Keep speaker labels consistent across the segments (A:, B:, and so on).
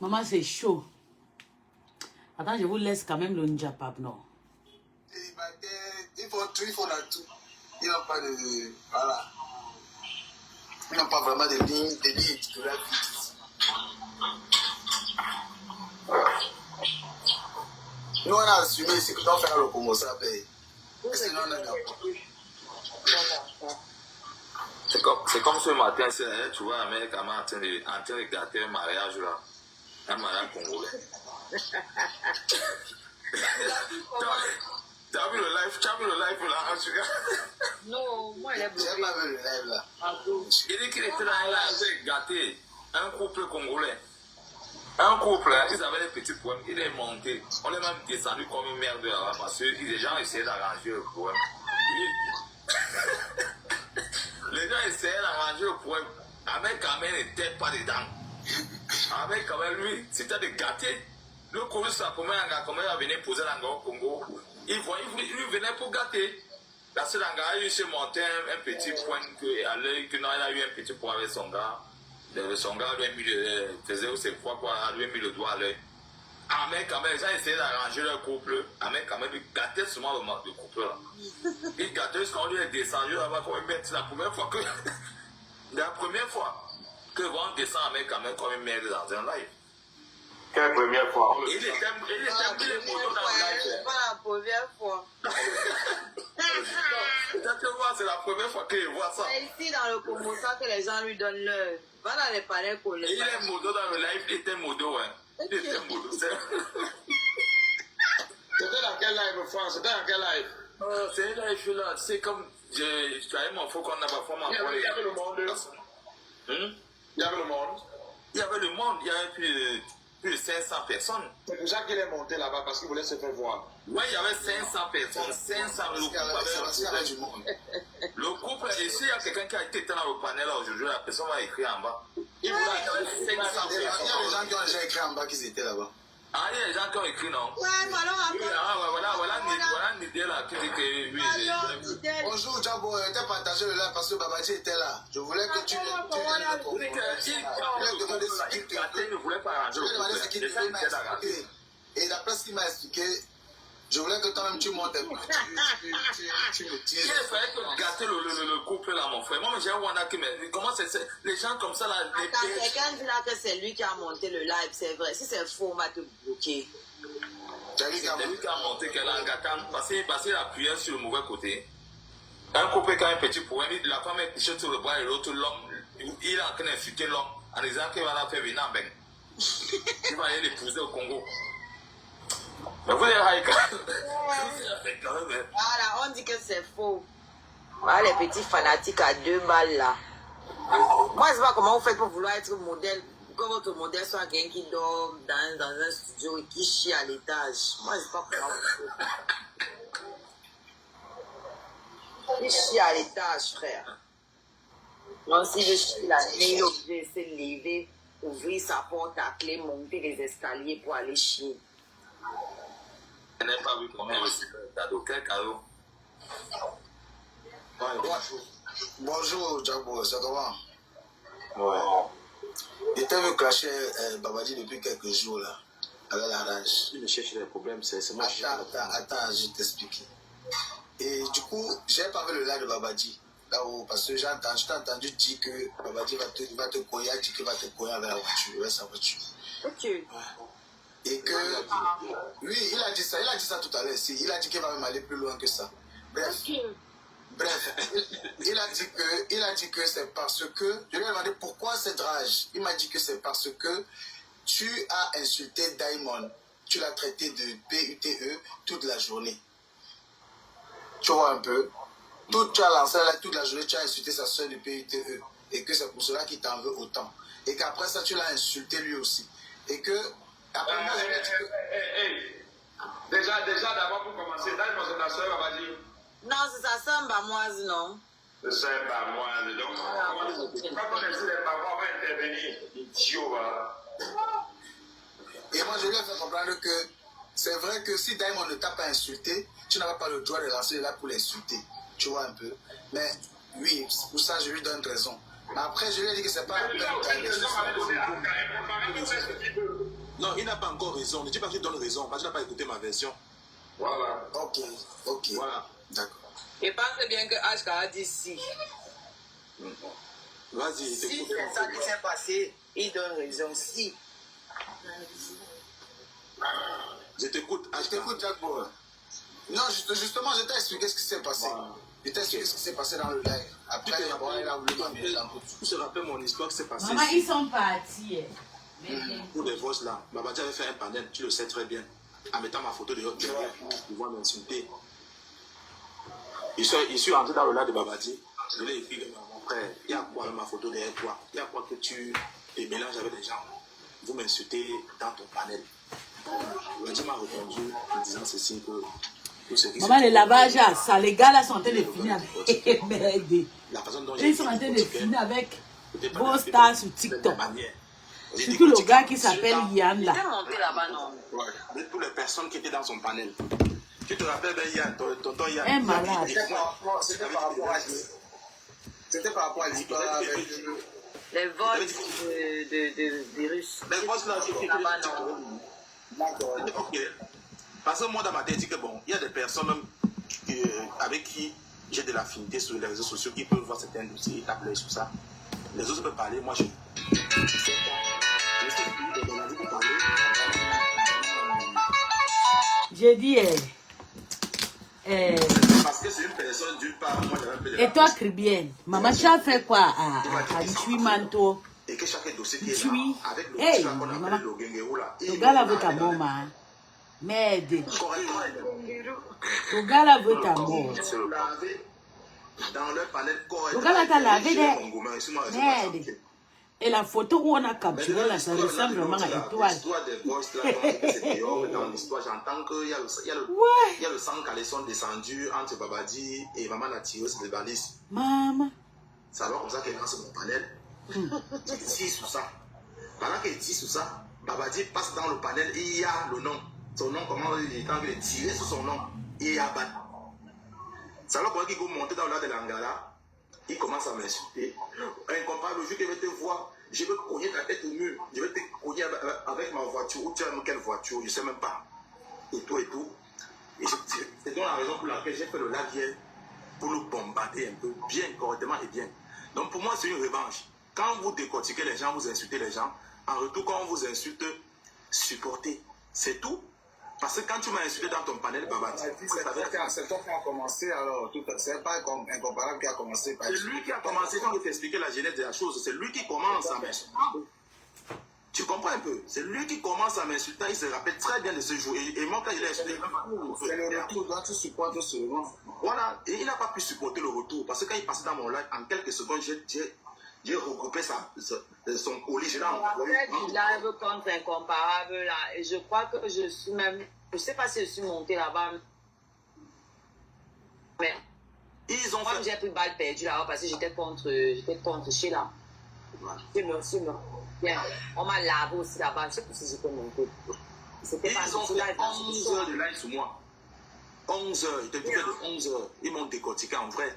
A: Maman, c'est chaud. Attends, je vous laisse quand même le Njapap, non?
B: Il faut là tout. Il n'y a pas de... Voilà. Il n'y a pas vraiment de lignes éditoriales fixes. Nous, on a assumé ici que quand on fait le Congo, ça paye. Et sinon, on a
C: c'est comme ce matin, tu vois un mec en train de gâter un mariage là. Un mariage congolais. T'as vu le live là, tu vois?
D: Non, moi il est bloqué.
B: J'ai pas vu le live là.
C: Il dit qu'il était là, il a gâté un couple congolais. Un couple, ils avaient des petits problèmes, il est monté. On est même descendu comme une merde là-bas parce que les gens essayaient d'arranger le problème. Les gens essayaient d'arranger le problème. Avec quand même n'était pas dedans. Avec quand même lui, c'était de gâter. Le Congo, c'est la première gars, comment il va venir poser l'angle au Congo. Il venait pour gâter. La seule gars, il s'est monté un petit point à l'œil, qu'il a eu un petit point avec son gars. Son gars lui a mis faisait aussi quoi, lui a mis le doigt à l'œil. Ah, mais quand même, les gens essayaient d'arranger leur couple. Ah, mais quand même, ils gâtaient souvent le couple là. Ils gâtaient ce qu'on lui est descendu là-bas comme une bête. C'est la première fois que. La première fois que on descend avec quand même comme une merde dans un live.
E: Quelle première fois?
C: Il était moto dans le live.
D: Pas la première fois.
C: C'est la première fois qu'il voit ça.
D: C'est ici dans le Congo que les gens lui donnent l'heure. Va dans les palais collés.
C: Il est moto dans le live, il était moto, ouais. Il était moto. C'était
E: dans quel live, France? C'était dans quel live?
C: C'est un live là, c'est comme. Je avais mon faux qu'on n'a pas formé.
E: Il y avait le monde. Il y avait le monde.
C: Il y avait le monde, il y avait plus de 500 personnes.
E: C'est pour ça qu'il est monté là-bas parce qu'il voulait se faire voir.
C: Oui, il y avait 500 personnes, 500, le couple avait du monde. Le couple, ici, il y a quelqu'un qui a été dans le panel là aujourd'hui, la personne va écrire en bas. Il voulait avoir 500 personnes.
B: Il y a des gens qui ont déjà écrit en bas qu'ils étaient là-bas.
C: Ah, il y a des gens qui ont écrit, non?
D: Ouais,
C: Voilà une idée là qui dit que.
B: Bonjour, Djabo, t'as partagé le live parce que Babadji était là. Je voulais que tu viennes le Congo.
C: Il ne voulait pas arranger le problème.
B: Et d'après ce qu'il m'a expliqué, je voulais que toi-même tu montes un peu. Tu me dises.
C: Il fallait que gâter le couple là, mon frère. Moi, j'ai un Wanda qui me. Comment c'est. Les gens comme ça là.
D: Attends, quelqu'un dit là que c'est lui qui a monté le live, c'est vrai. Si c'est faux, on va te bloquer.
B: C'est lui qui
C: a monté qu'elle a en gâtant. Parce qu'il appuyait sur le mauvais côté. Un couple qui a un petit problème, la femme est pichée sur le bras et l'autre, l'homme, il est en train d'insulter l'homme en disant qu'il va la faire venir en bain. Il va aller l'épouser au Congo. Mais vous êtes
D: Voilà, on dit que c'est faux. Voilà les petits fanatiques à 2 balles là. Moi, je sais pas comment vous faites pour vouloir être modèle, que votre modèle soit quelqu'un qui dort dans un studio et qui chie à l'étage. Moi, je sais pas comment vous faites. Il chie à l'étage, frère. Moi, si je chie la nuit, il est obligé de se lever, ouvrir sa porte à clé, monter les escaliers pour aller chier.
C: Je n'ai pas vu comment il reçoit le cadeau. Quel cadeau?
B: Bonjour, Djabo, ça va?
E: Ouais.
B: Il était venu clasher Babadji depuis quelques jours là, avec la rage.
E: Il me cherche des problèmes, c'est moi qui
B: Attends, je t'explique. Et du coup, j'ai pas vu le live de Babadji là-haut parce que j'ai entendu dire que Babadji va te courir, dit qu'il va te courir avec la voiture, avec sa voiture.
D: Ok.
B: Et que, oui, il a dit ça tout à l'heure ici. Il a dit qu'il va même aller plus loin que ça. Bref, il a dit que c'est parce que, je lui ai demandé pourquoi cette rage. Il m'a dit que c'est parce que tu as insulté Diamond. Tu l'as traité de PUTE toute la journée. Tu vois un peu. Tu as lancé là toute la journée, tu as insulté sa soeur de PUTE. Et que c'est pour cela qu'il t'en veut autant. Et qu'après ça, tu l'as insulté lui aussi. Et que, après moi, je dit que...
E: Déjà, d'abord pour commencer, Diamond, c'est ta soeur, Babadji.
D: Non, c'est sa soeur Mbamoise, non?
E: C'est ça, Mbamoise. Donc, quand on essaie de Mbamoise, on va intervenir. Idiot, voilà.
B: Et moi, je lui ai fait comprendre que c'est vrai que si Diamond ne t'a pas insulté, tu n'auras pas le droit de lancer là pour l'insulter. Tu vois un peu. Mais oui, pour ça, je lui donne raison. Mais après, je lui ai dit que c'est pas la peine d'aller.
F: n'a pas encore raison. Ne dis pas qu'il donne raison, parce qu'il n'a pas écouté ma version.
E: Voilà.
B: Ok.
F: Voilà.
B: D'accord.
D: Et pense bien que HK a dit si.
F: Vas-y,
D: Si
F: t'écoute.
D: c'est ça qui s'est passé, il donne raison. Si.
F: Je t'écoute.
B: Je t'écoute, Jack Boy. Non, justement, je t'ai expliqué ce qui s'est passé.
F: Voilà.
B: Je t'ai expliqué ce qui s'est passé dans le live. Après, il a voulu m'amener dans le
F: Tu te rappelles mon histoire qui s'est passée
A: Maman, ils sont partis.
F: pour les voices là. Babadi avait fait un panel, tu le sais très bien, en mettant ma photo derrière pour pouvoir m'insulter. Je suis rentré dans le live de Babadi. Je lui ai écrit, mon frère, il y a quoi avec ma photo derrière toi? Il y a quoi que tu te mélanges avec des gens? Vous m'insultez dans ton panel. Babadi m'a répondu en disant ceci que...
A: Maman, le lavage, ça, les gars là sont en train de finir avec. Merde.
F: La façon dont
A: Ils sont en train de finir avec vos stars sur TikTok. Surtout le gars qui s'appelle Yann là.
D: Il est monté là-bas, non?
F: Ouais, de toutes les personnes qui étaient dans son panel. Tu te rappelles, ben, Yann, tonton Yann.
A: Un malade.
B: C'était par rapport à l'histoire avec...
D: Les vols de Russes.
F: Les voix là, c'est
D: Là-bas, non.
B: D'accord.
F: ok. Parce que moi, dans ma tête, je dis que bon, il y a des personnes même avec qui j'ai de l'affinité sur les réseaux sociaux qui peuvent voir certains dossiers et taper sur ça. Les autres peuvent parler, moi je.
A: J'ai dit,
F: Parce que c'est une personne d'une part, moi j'avais un peu de
A: et toi, Cribienne, maman, tu as fait quoi à Manto?
F: et que chaque dossier qui est
A: Oui.
F: là, avec le
A: Hey,
F: petit là qu'on
A: maman.
F: appelle le Gengeou là.
A: Le gars là veut ta mort, man. Merde.
F: Correctement.
A: Le gars là veut ta mort.
F: Se laver dans leur panel correctement.
A: Le gars là t'a lavé des...
F: Merde.
A: Merde. Et la photo où on a capturé là, ça ressemble vraiment à l'étoile.
F: L'histoire des voices là, c'est dehors, dans l'histoire, j'entends qu'il y a le sang caleçon descendu entre Babadi et maman la tireuse de balises.
A: Maman.
F: C'est alors comme ça qu'elle lance mon panel. Il tire sur ça. Pendant qu'il tire sur ça, Babadi passe dans le panel et il y a le nom. Son nom, comment il est en train de tirer sur son nom. Et il y a Bat. C'est alors qu'il faut monter dans l'art de l'Angara. Il commence à m'insulter. Incomparable, le jour que je vais te voir, je vais cogner ta tête au mur. Je vais te cogner avec ma voiture. Ou tu as quelle voiture, je ne sais même pas. Et tout et tout. Et c'est donc la raison pour laquelle j'ai fait le live hier. Pour le bombarder un peu, bien, correctement et bien. Donc pour moi, c'est une revanche. Quand vous décortiquez les gens, vous insultez les gens. En retour, quand on vous insulte, supportez. C'est tout. Parce que quand tu m'as insulté dans ton panel, Babadi,
B: C'est toi qui a commencé, alors c'est pas incomparable qui a commencé.
F: C'est lui qui a commencé, quand je t'expliquer la genèse de la chose, c'est lui qui commence à m'insulter. Tu comprends un peu? C'est lui qui commence à m'insulter, il se rappelle très bien de ce jour. Et moi, quand il a insulté,
B: c'est le retour, toi tu supportes seulement.
F: voilà, et il n'a pas pu supporter le retour. Parce que quand il passait dans mon live, en quelques secondes, j'ai regroupé son colis.
D: J'ai fait du live contre Incomparable là, et je crois que je suis même, je sais pas si je suis montée là-bas, mais
F: Ils ont
D: moi
F: fait...
D: j'ai pris balle perdue là-bas parce que j'étais contre Sheila. C'est bien. On m'a lavé aussi là-bas, je sais pas si j'étais montée. C'était pas
F: Ils ont
D: du tout
F: fait
D: live.
F: 11 heures de live sur moi. 11 heures, je te dis que de 11 heures, ils m'ont décortiqué en vrai.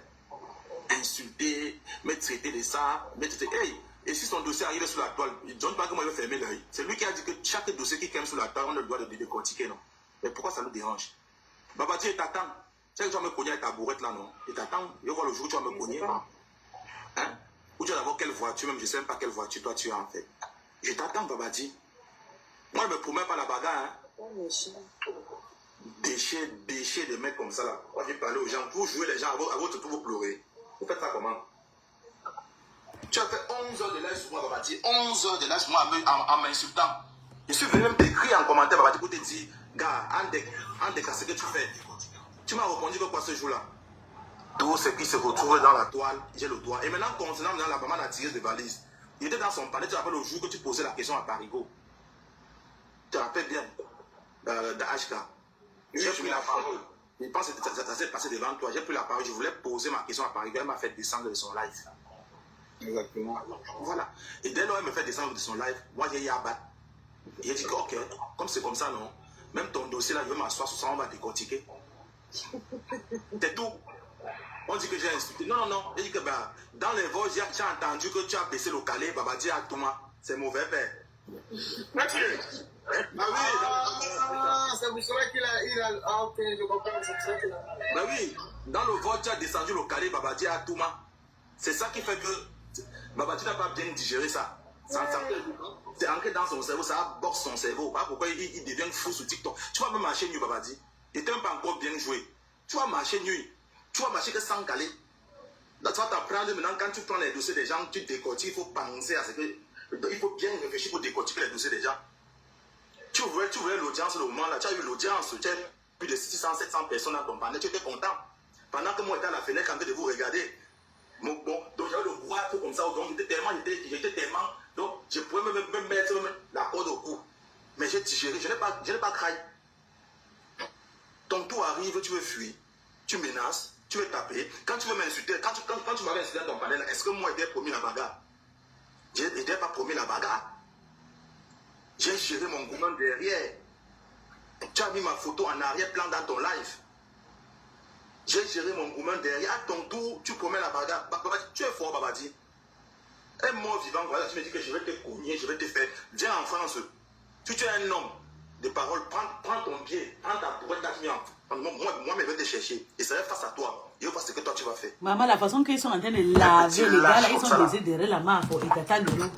F: Insulté, me traiter de ça, me traiter... Hey, et si son dossier arrive sur la toile, il ne donne pas comment il va fermer l'œil. C'est lui qui a dit que chaque dossier qui tombe sur la toile, on a le droit de décortiquer, non? Mais pourquoi ça nous dérange? Babadi, il t'attend. Tu sais que tu vas me cogner avec ta bourrette là, non? Il t'attend. Il va voir le jour où tu vas me cogner. Hein? Ou tu vas d'abord quelle voiture, même je ne sais même pas quelle voiture toi tu as en fait. Je t'attends, Babadi. Moi, je ne me promets pas la bagarre. Hein? Déchets de mecs comme ça là. Moi, je vais parler aux gens. Vous jouez les gens, à votre tour, vous pleurez. Vous faites ça comment? Tu as fait 11 heures de live sur moi, Babadi. 11 heures de live sur moi en m'insultant. Je suis venu même t'écrire en commentaire, Babadi, pour te dire, gars, en décasse ce que tu fais. Tu m'as répondu que quoi ce jour-là? Tout ce qui se retrouve dans la toile, j'ai le doigt. Et maintenant, concernant la maman la tireuse de valise, il était dans son palais, tu te rappelles le jour que tu posais la question à Parigo. Tu te rappelles bien, d'HK. J'ai pris la parole. Je pense que ça s'est passé devant toi. J'ai pris la parole, je voulais poser ma question à Parigo. Elle m'a fait descendre de son live.
B: Exactement.
F: Voilà. Et dès lors, elle me fait descendre de son live. Moi, j'ai abattu. J'ai dit que, ok, comme c'est comme ça, non. Même ton dossier là, je vais m'asseoir sur ça, on va décortiquer. C'est tout. On dit que j'ai insulté. Non, non, non. J'ai dit que dans les voix, j'ai entendu que tu as baissé le calais, Babadi à Touma. C'est mauvais père.
E: Mathieu,
F: Ah
B: Ah, ok, je comprends.
F: Ben oui, dans le vote, tu as descendu le carré Babadi à Touma. C'est ça qui fait que Babadi n'a pas bien digéré ça. C'est ancré dans son cerveau, ça boxe son cerveau. Voilà pourquoi il devient fou sur TikTok. Tu vas même marcher nu, Babadi. Il n'était même pas encore bien joué. Tu vas marcher nu. Tu vas marcher que sans caler. Là, tu vas t'apprendre maintenant, quand tu prends les dossiers des gens, tu décortiques, il faut penser à ce que. Il faut bien réfléchir pour décortiquer les dossiers des gens. Tu voulais l'audience le moment là, tu as eu l'audience, tu as plus de 600, 700 personnes à ton panel, tu étais content. Pendant que moi j'étais à la fenêtre en train de vous regarder. Bon, donc j'avais le bras tout comme ça, donc j'étais tellement, donc je pouvais même mettre la corde au cou. Mais j'ai digéré, je n'ai pas craqué. Ton tour arrive, tu veux fuir, tu menaces, tu veux taper. Quand tu veux m'insulter, quand tu m'avais insulté dans ton panel, est-ce que moi j'étais promis la bagarre? Je n'étais pas promis la bagarre. J'ai géré mon gourmand derrière. Tu as mis ma photo en arrière-plan dans ton live. J'ai géré mon gourmand derrière. À ton tour, tu promets la bagarre. Tu es fort, Babadi. Un mort vivant, voilà, tu me dis que je vais te cogner, je vais te faire. Viens en France. Si tu es un homme de parole, prends ton pied, prends ta boîte d'argent. Moi, je vais te chercher. Et ça va face à toi. Je vais voir ce que toi tu vas faire.
A: Maman, la façon qu'ils sont en train de laver les gars, là, ils sont baisés derrière la main pour étater de l'eau.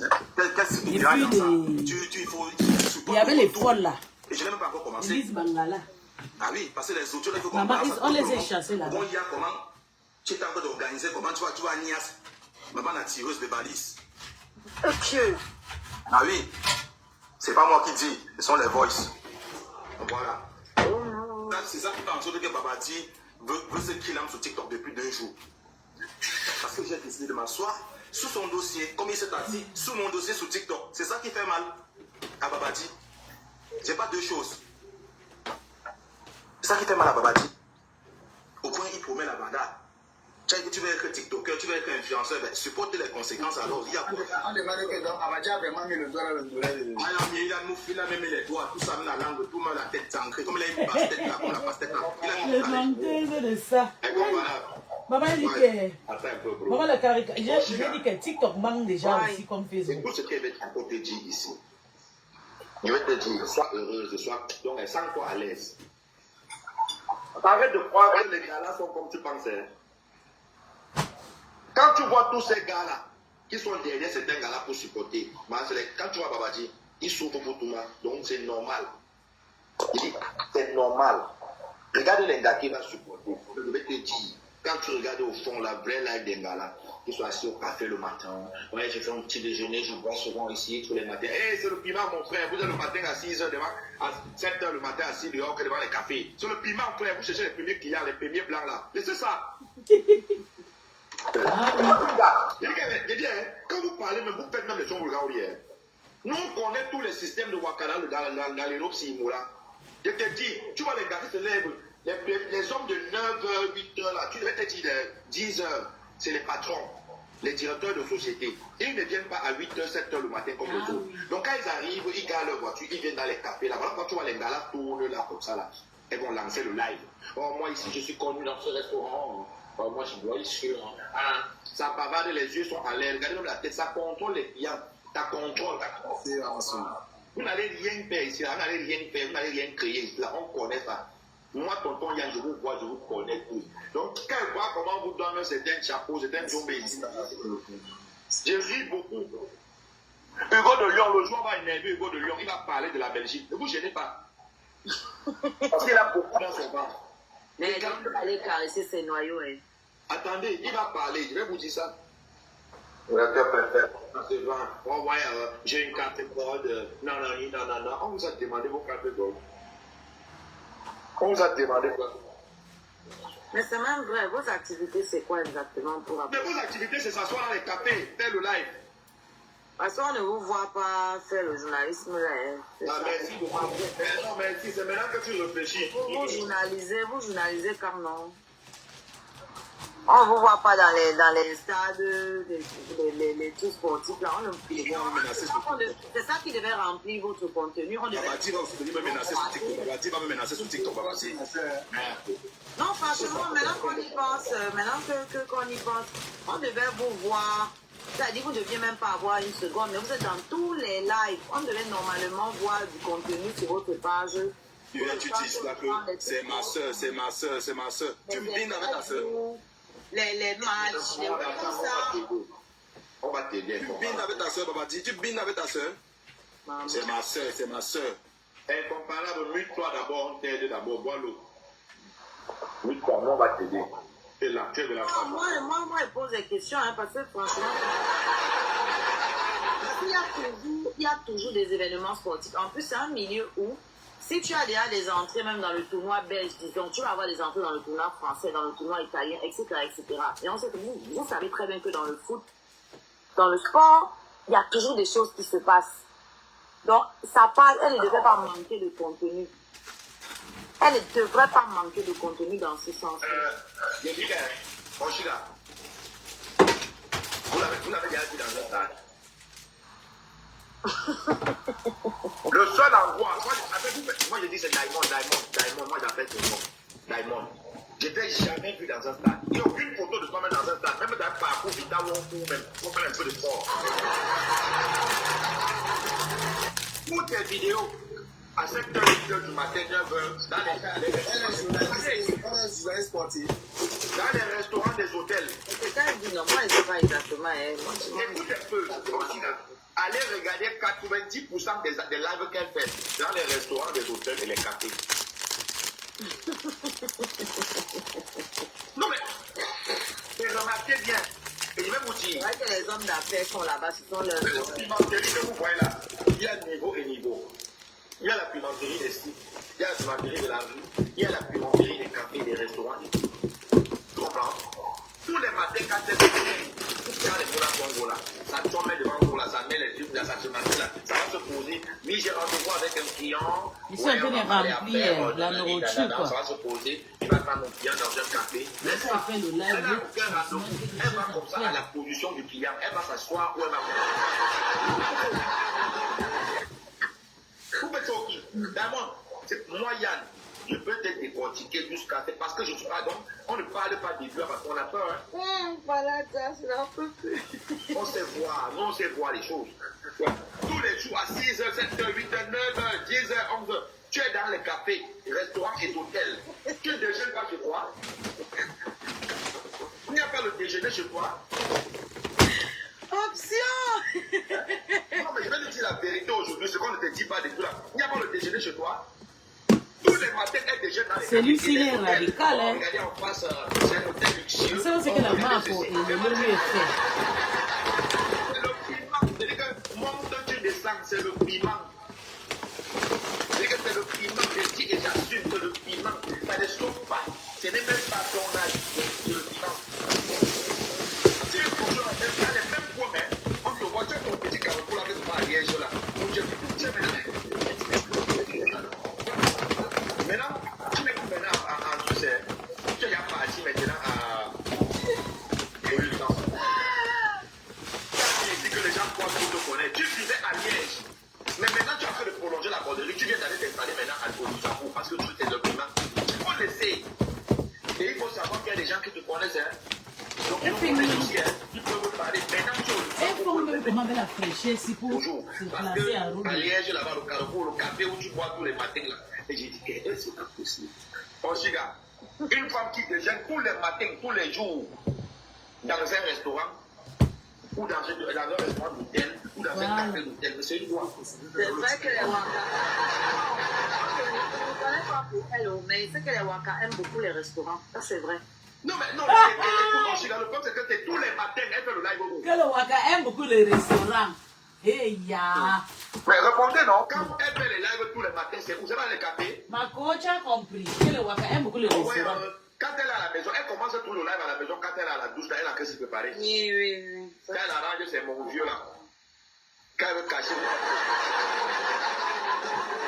A: Il y avait les folles là.
F: Et je n'ai même pas encore commencé.
A: Ils disent Bangala.
F: Ah oui, parce que les autres, il faut qu'on
A: Maman, on les a chassés là.
F: Bon, il y a comment tu es en train d'organiser, comment tu vas à Nias. Maman, la tireuse de balise.
D: Ok.
F: Ah oui, c'est pas moi qui dis, ce sont les voices. Voilà. C'est ça qui fait en sorte que Babadi veut se kill sur TikTok depuis 2 jours. Parce que j'ai décidé de m'asseoir sous son dossier, comme il s'est assis, sous mon dossier sur TikTok. C'est ça qui fait mal à Babadi. J'ai pas 2 choses. C'est ça qui fait mal à Babadi. Au point, il promet la bagarre. Tu veux être TikToker, tu veux être influenceur, ben, supporte les conséquences alors. Il y a quoi?
B: On demande que donc Abadji a vraiment mis le doigt dans le doigt.
F: Il a même mis les doigts, tout ça, la langue, tout le monde, la tête ancrée, comme il a une pastèque là, comme la pastèque là.
A: Le montage de ça. Maman dit que. Maman, la caricature. J'ai dit que TikTok manque déjà aussi comme Facebook.
F: Écoute ce qu'elle va te dire ici. Je vais te dire, sois heureuse, donc elle sent toi à l'aise. Arrête de croire que les gars-là sont comme tu pensais. Quand tu vois tous ces gars-là qui sont derrière certains gars-là pour supporter, quand tu vois Babadi, ils souffrent pour tout le monde, donc c'est normal. Il dit, c'est normal. Regarde les gars qui vont supporter. Je vais te dire, quand tu regardes au fond la vraie live des gars-là, qui sont assis au café le matin, ouais, je fais un petit déjeuner, je bois souvent ici tous les matins. Hey, c'est le piment, mon frère. Vous êtes le matin à 6h devant, à 7h le matin assis dehors devant les cafés. C'est le piment, frère. Vous cherchez les premiers clients, les premiers blancs là. Et c'est ça. Je dis, quand vous parlez, vous faites même les choses au hier. Nous, on connaît tous les systèmes de Wakala dans l'Europe, Simoula. Je te dis, tu vois les gars qui se lèvent, les hommes de 9h, 8h, là, tu devais te dire 10h, c'est les patrons, les directeurs de société. Ils ne viennent pas à 8h, 7h le matin comme les autres. Donc quand ils arrivent, ils garent leur voiture, ils viennent dans les cafés. Là, voilà, quand tu vois les gars là tournent là comme ça, là, ils vont lancer le live. Oh, moi ici, je suis connu dans ce restaurant. Oh, moi, je dois y suivre. Ça bavarde, les yeux sont à l'air. Regardez même la tête, ça contrôle les clients. Ça contrôle. Vous n'allez rien faire ici, vous n'allez rien faire, vous n'allez rien créer ici. Là, on connaît ça. Moi, tonton Yann, je vous vois, je vous connais tous. Donc, quand je vois comment vous donne certains chapeaux, certains jombés ici, je ris beaucoup. Hugo de Lyon, le jour va énerver Hugo de Lyon, il va parler de la Belgique. Ne vous gênez pas. Parce qu'il a beaucoup dans son ventre.
D: Mais il va aller caresser ses noyaux. Hein.
F: Attendez, il va parler, je vais vous dire ça.
E: On
F: ouais, j'ai une carte code, non. On vous a demandé vos cartes code. On vous a demandé quoi?
D: Mais c'est même vrai, vos activités, c'est quoi exactement pour
F: Mais vos activités, c'est s'asseoir dans les cafés, faire le live.
D: Parce qu'on ne vous voit pas faire le journalisme là. Hein.
F: Ah, merci beaucoup. Non, merci, c'est maintenant que tu réfléchis.
D: Vous journalisez comme non. On ne vous voit pas dans les stades, les trucs sportifs là. C'est ça qui devait remplir votre contenu.
F: Babadi va aussi venir me menacer sur TikTok. Babadi va me menacer sur TikTok, Babadi.
D: Non, franchement, maintenant qu'on y pense, qu'on y pense, on devait vous voir. C'est-à-dire que vous ne deviez même pas avoir une seconde, mais vous êtes dans tous les lives. On devait normalement voir du contenu sur votre page
F: Tu viens, tu dis là que c'est ma soeur, c'est ma soeur, c'est ma soeur. Tu bines avec ta soeur.
D: Les matchs, les trucs comme ça.
E: On va t'aider.
F: Tu bines avec ta soeur, Babadi. Tu bines avec ta soeur. C'est ma soeur, c'est ma soeur.
E: Incomparable, mute-toi d'abord, on t'aide d'abord, bois l'eau. Mute-toi, on va t'aider. Et là, tu es de la femme.
D: Moi, je pose des questions, hein, parce que franchement, il y a toujours des événements sportifs. En plus, c'est un milieu où, si tu as déjà des entrées, même dans le tournoi belge, disons, tu vas avoir des entrées dans le tournoi français, dans le tournoi italien, etc., etc. Et on sait que vous savez très bien que dans le foot, dans le sport, il y a toujours des choses qui se passent. Donc, elle ne devrait pas manquer de contenu. Elle ne devrait pas manquer de contenu dans ce sens.
E: Je dis que, Oshila, vous l'avez déjà dit dans un stade. Le seul endroit, moi je dis c'est Diamond, moi j'appelle ce nom, Diamond. Je t'ai jamais vu dans un stade. Il n'y a aucune photo de toi-même dans un stade, même dans un parcours vital où on court même, on fait un peu de sport. Toutes tes vidéos, à 7h, 8h du matin, 9h, dans les restaurants des hôtels.
D: C'est ça, je dis non, moi je ne sais pas exactement.
E: Écoute un peu, allez regarder 90% des lives qu'elle fait dans les restaurants des hôtels et les cafés. Non mais, remarquez bien, et je vais vous dire.
D: C'est vrai que les hommes d'affaires sont là-bas, ce sont leurs...
E: La pimenterie que vous voyez là, il y a niveau et niveau. Il y a la pimenterie des sites, il y a la pimenterie de la rue, il y a la pimenterie des cafés, des restaurants et tout. Tu comprends? Tous les matins, quand elle se fait, dans les mots Congo là, ça tombe devant vous là, ça met les trucs là, ça se marie là, ça va se poser. Oui, j'ai rendez-vous avec un client.
A: Ils sont un peu remplis, la nourriture quoi.
E: Ça va se poser, il va prendre mon client dans un café.
A: Elle fait le live.
E: Elle va comme ça à la position du client, elle va s'asseoir ou elle va. Vous faites ça qui? D'abord, moi Yann, je peux te décortiquer jusqu'à... Parce que je ne suis pas donc, on ne parle pas des vieux parce qu'on a peur. Hein?
D: Voilà, ça, je n'en peux plus.
E: On sait voir, nous on sait voir les choses. Ouais. Tous les jours à 6h, 7h, 8h, 9h, 10h, 11h, tu es dans les cafés, restaurants et hôtels. Tu ne déjeunes pas chez toi. Il n'y a pas le déjeuner chez toi.
D: Option.
E: Non, mais je vais te dire la vérité aujourd'hui, ce qu'on ne te dit pas de tout là. Il n'y a pas le déjeuner chez toi. Tous les matins, elle déjeune dans les cafés.
A: Celui-ci est radical, hein.
E: Regardez en face, c'est un hôtel luxueux.
A: Ça, c'est que la main pour le menu est fait.
E: C'est le piment. C'est-à-dire que monte, tu descends, c'est le piment. C'est-à-dire que c'est le piment. Je dis et j'assume, c'est le piment. Ça ne sauve pas. Ce n'est même pas ton âge. C'est le piment. Tu es toujours dans les mêmes points, mais on te voit, tu as ton petit carrefour avec toi à Liège là. Maintenant, tu m'écoutes maintenant tu sais, tu es parti maintenant à Élutant. Tu dis que les gens croient que tu te connais. Tu vivais à Liège. Mais maintenant, tu as fait de prolonger la borderie. Tu viens d'aller t'installer maintenant à Olusapo parce que tu es le piment. Il faut laisser. Et il faut savoir qu'il y a des gens qui te connaissent. Hein. Donc, ils connaissent aussi. Hein. Ils peuvent vous parler. Maintenant, tu es
A: Elle faut même comment avec la fraîcheur si pour se
E: parce
A: placer à
E: que
A: route.
E: à Liège, là-bas, le carrefour, le café où tu bois tous les matins, là. Et j'ai dit, c'est pas possible. Oh, Chiga, une femme qui déjeune tous les matins, tous les jours, dans un restaurant, ou dans un restaurant d'hôtel, ou dans un café d'hôtel, mais c'est une voie.
D: C'est vrai que les Waka... Je ne connais pas pour elle, mais c'est que les Waka aiment beaucoup les restaurants. Ça, c'est vrai.
E: Non, mais non, écoute, Chiga, le problème, c'est que c'est tous les matins, elle fait le live au
A: Que le Waka aime beaucoup les restaurants. Hey ya.
E: Mais répondez non, quand elle fait les lives tous les matins, c'est où? C'est dans les cafés.
A: Ma coach a compris que le Waka aime beaucoup les restaurants.
E: Quand elle est à la maison, elle commence tout le live à la maison. Quand elle est à la douche, elle a qu'à se préparer.
D: Oui.
E: Quand elle arrange, c'est mon vieux là. Quand elle veut cacher,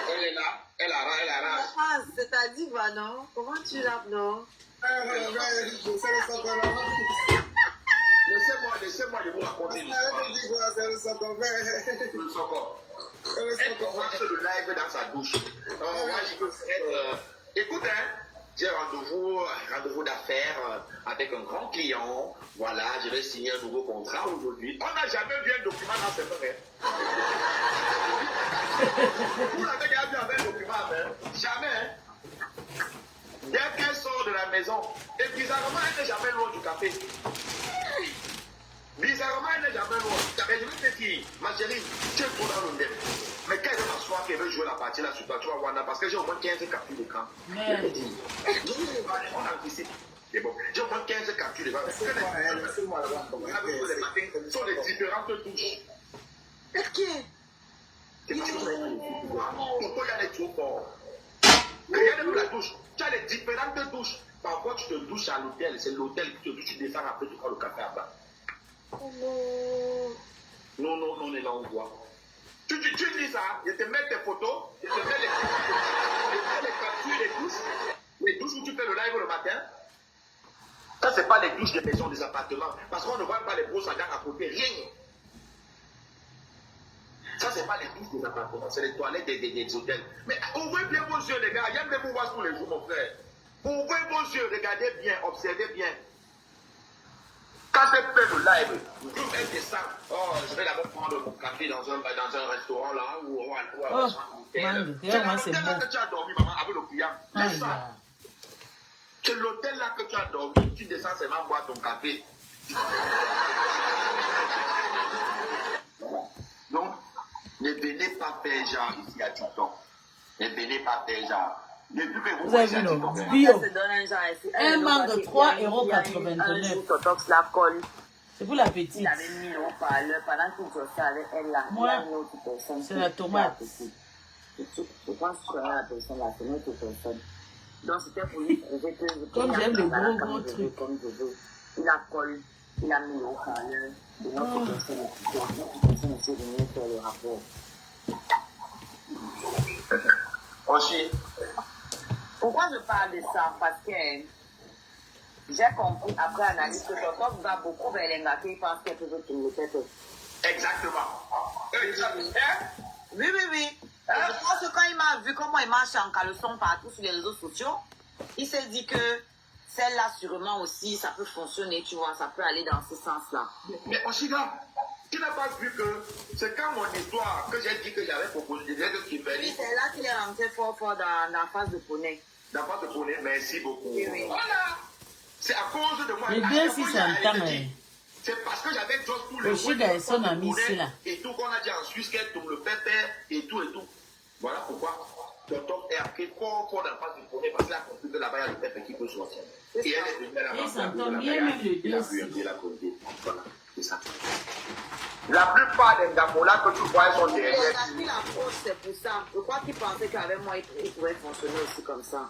E: elle est là, elle arrange.
D: Ah, c'est-à-dire, bah non. Comment tu l'as, non?
E: Laissez-moi de vous raconter l'histoire. Le socor. Elle commence le live dans sa douche. Moi, je peux faire... écoute, hein, j'ai rendez-vous d'affaires avec un grand client. Voilà, je vais signer un nouveau contrat aujourd'hui. On n'a jamais vu un document dans cette main. Vous l'avez déjà vu avec un document, hein? Jamais. maison. Et bizarrement, elle n'est jamais loin du café. Bizarrement, elle n'est jamais loin. Mais je vais te dire, ma chérie, tu es trop dans le dème. Mais quand elle va m'asseoir qu'elle veut jouer la partie là sur toi, tu vas Wanda, parce que j'ai au moins 15 captures d'écran.
A: Merde.
E: On anticipe. C'est bon. J'ai au moins 15 captures d'écran. Ce sont les différentes touches.
D: Ok.
E: Pourquoi il y a les trop forts? Regarde la douche. Tu as les différentes douches. Parfois, tu te douches à l'hôtel. C'est l'hôtel qui te douche. Tu descends après, tu prends le café à bas. Non, on est là, on voit. Tu dis ça, je te mets tes photos, je te mets les captures des douches. Les douches où tu fais le live le matin. Ça, c'est pas les douches des maisons, des appartements. Parce qu'on ne voit pas les brosses à dents à côté. Rien. Ça, c'est pas les douches des appartements, c'est les toilettes des hôtels. Mais ouvrez bien vos yeux, les gars. J'aime bien vous voir tous les jours, mon frère. Ouvrez vos yeux, regardez bien, observez bien. Quand elle fait le live, elle descend. Oh, je vais d'abord prendre mon café dans un restaurant là, ou un hôtel. C'est l'hôtel là que tu as dormi, maman, avec le client. Laisse ça. C'est l'hôtel là que tu as dormi. Tu descends seulement boire ton café. Donc, ne venez pas faire genre ici à TikTok. Ne venez pas faire genre.
A: Vous avez vu non? Bio. Un mangue de 3,89 €. C'est pour la petite.
D: Il avait mis le haut-parleur pendant qu'il bossait avec elle là.
A: Moi, c'est la tomate.
D: Je pense que la personne là, c'est une autre personne. Donc c'était pour lui prouver que
A: comme j'aime le gros truc.
D: Comme je veux. Il a collé, il a mis le haut-parleur. Et notre personne essaie de mieux faire le rapport.
E: Aussi.
D: Pourquoi je parle de ça? Parce que j'ai compris après analyse que Totok va beaucoup vers les gâteaux, il pense qu'elle peut te le faire.
E: Exactement.
D: Oui. Je pense que quand il m'a vu comment il marche en caleçon partout sur les réseaux sociaux, il s'est dit que celle-là, sûrement aussi, ça peut fonctionner, tu vois, ça peut aller dans ce sens-là.
E: Mais Oshiga, tu n'as pas vu que c'est quand mon histoire que j'ai dit que j'avais proposé de Kimberly.
D: Oui, c'est là qu'il est rentré fort dans la phase de poney.
E: Dans la phase de poney, merci beaucoup.
D: Oui.
E: Voilà. C'est à cause de moi.
A: Mais bien si ça entend,
E: c'est parce que j'avais juste tout le
A: Oshiga et son ami ici là.
E: Et tout qu'on a dit en Suisse, qu'elle tombe le pépère et tout. Voilà pourquoi le top est appris fort dans la phase du poney parce qu'il a compris que là-bas il y a le pépère qui peut sortir. Et elle est venue là-bas.
A: Et ça entend bien même le
E: Il a vu un peu la côté. Voilà, c'est ça. La plupart des gamolas que tu vois sont derrière.
D: Il a pris l'approche, c'est pour ça. Je crois qu'il pensait qu'avec moi, il pourrait fonctionner aussi comme ça.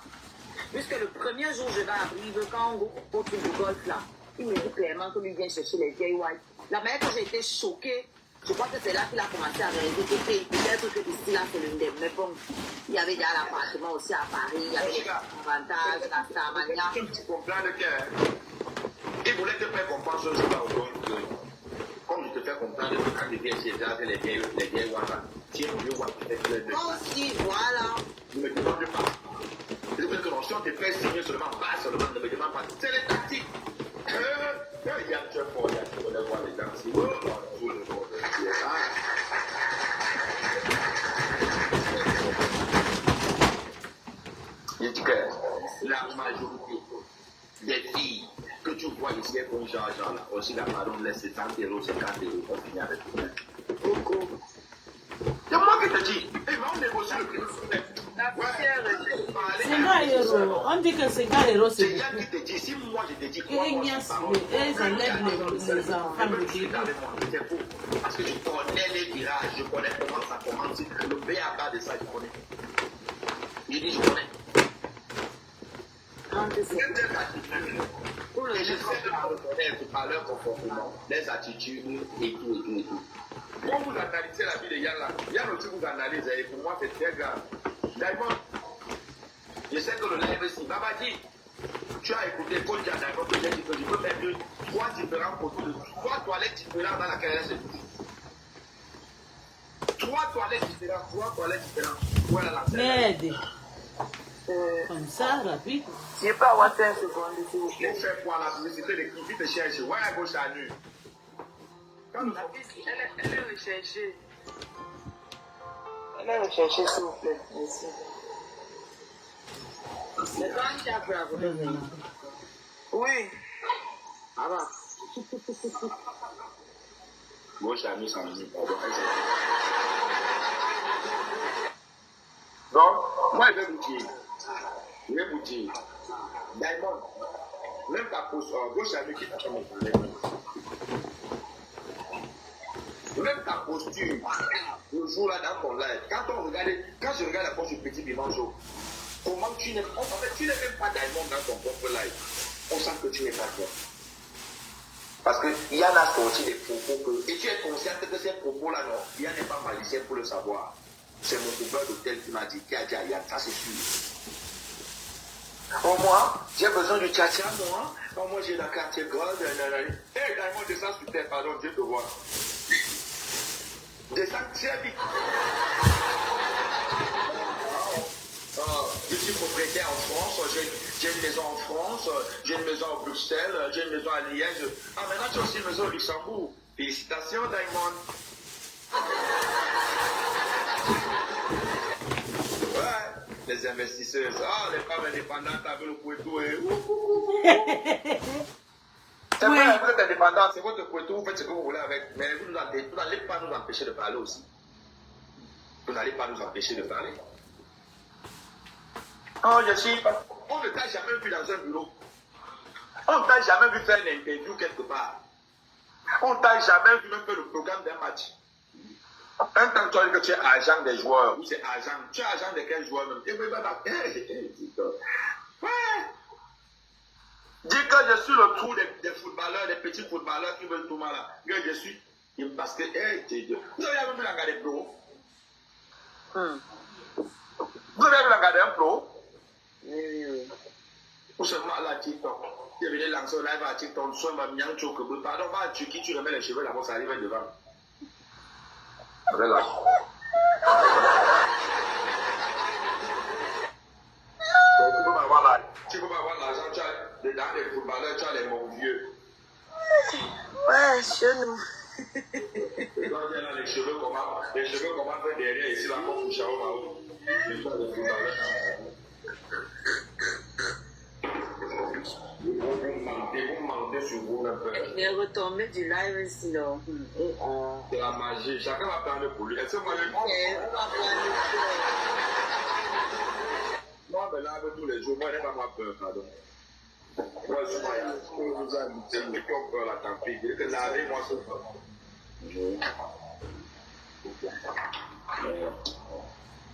D: Puisque le premier jour, je vais à Brive, quand on go au truc du golf là, il me dit clairement que lui vient chercher les vieilles whites. La manière que j'ai été choquée, je crois que c'est là qu'il a commencé à réaliser que peut-être que ici là c'est l'une des. Mais bon, il y avait déjà l'appartement aussi à Paris, il y avait les avantages, la Starmania.
E: Tu comprends le cœur. Il voulait te faire comprendre ce jour-là au moins. Comme je te fais comprendre que quand les vieilles chez les vieilles Wanda, si on veut voir peut-être le.
D: Moi aussi, voilà.
E: Ne me demande pas. Je veux que si on te fait signer seulement, pas seulement, ne me demande pas. C'est les tactiques. Il y a un peu fort, il y a un peu de voir les dents. Si vous voulez voir tout le monde, je dis que la majorité des filles que tu vois ici, elles font genre là. Aussi, la parole laisse 70 €, 50 €, on finit avec tout. C'est moi qui te dis. Et on négocie le prix.
A: C'est 20 €. On dit que c'est 20 €, c'est
E: C'est Yann qui te dit. Si moi je te dis quoi,
A: ils enlèvent les enfants de début.
E: c'est faux. Parce que je connais les virages, je connais comment ça commence. Le B à bas de ça, je connais. Je dis, je connais. Et j'essaie de me reconnaître par leur comportement, les attitudes et tout. Quand vous analysez la vie de Yann là, Yann aussi vous analyse, et pour moi c'est très grave. Diamond, je sais que le live ici, Babadi, tu as écouté quand tu as Diamond que j'ai dit que je peux faire 3 différents photos de 3 toilettes différentes dans laquelle elle se trouve. 3 toilettes différentes. Voilà la scène.
A: Merde. Comme ça, rapide.
D: Je peux avoir 5 secondes, s'il vous
E: Pour
D: plaît.
E: faire quoi la publicité des qui te cherche, ouais, à gauche à nu.
D: Elle est recherchée. Elle est recherchée, s'il vous plaît. Merci. C'est quand il y a bravo. Oui. Ah bah.
E: Moi, j'ai mis ça. Donc, moi, je vais vous dire. Diamond, même ta posture, gauche à qui t'a mon problème. Même ta posture, le jour là dans ton live, quand je regarde la poste du petit Bimanjo, comment tu n'es pas, en fait, tu n'es même pas Diamond dans ton propre live. On sent que tu n'es pas toi. Parce qu'il y en a sorti des propos que, et tu es consciente que ces propos-là, non, il n'y en a pas malicieux pour le savoir. C'est mon copain d'hôtel qui m'a dit, qui a dit, ça c'est sûr. Oh, moi, j'ai besoin du tchatcha, moi. Oh, moi, j'ai la carte gold. Hé, Diamond, descends sur terre, pardon, Dieu te voit. Descends très vite. Je suis propriétaire en France, j'ai une maison en France, j'ai une maison à Bruxelles, j'ai une maison à Liège. Ah, maintenant tu as aussi une maison au Luxembourg. Félicitations, Diamond. Ouais, les investisseurs. Ah, les femmes indépendantes avec le Pouetou. C'est vrai, vous êtes indépendants, c'est votre Pouetou, vous faites ce que vous voulez avec. Mais vous n'allez pas nous empêcher de parler aussi. Vous n'allez pas nous empêcher de parler. Oh, je suis pas. On ne t'a jamais vu dans un bureau. On ne t'a jamais vu faire une interview quelque part. On ne t'a jamais vu même faire le programme d'un match. Un temps, tu as dit que tu es agent des joueurs. Ou c'est agent. Tu es agent de quel joueur même? Ouais. Dis que je suis le trou des footballeurs, des petits footballeurs qui veulent tout mal là. Que je suis. Parce que, vous avez même regardé pro. Vous avez même regardé un pro.
D: Oui.
E: Ou seulement là, TikTok. Tu es venu lancer un live à TikTok. Soit ma mienne, pardon, va à Turquie, tu remets les cheveux là-bas, ça arrive devant. Voilà. Donc, tu peux pas avoir l'argent, tu as dans les footballeurs, tu as les bons vieux.
D: Ouais, chez nous.
E: Les cheveux, comment faire derrière ici, là, pour toucher au Mao. Les footballeurs. Vous mentez sur vous un peu.
D: Il est retombé du live ici, là.
E: C'est la magie. Chacun va prendre pour lui. Est-ce que moi, moi, je lave tous les jours. Moi, je n'ai pas ma peur, pardon. Moi, je suis marié. C'est lui qui a peur, là, tant pis. Je vais laver, moi, ce soir.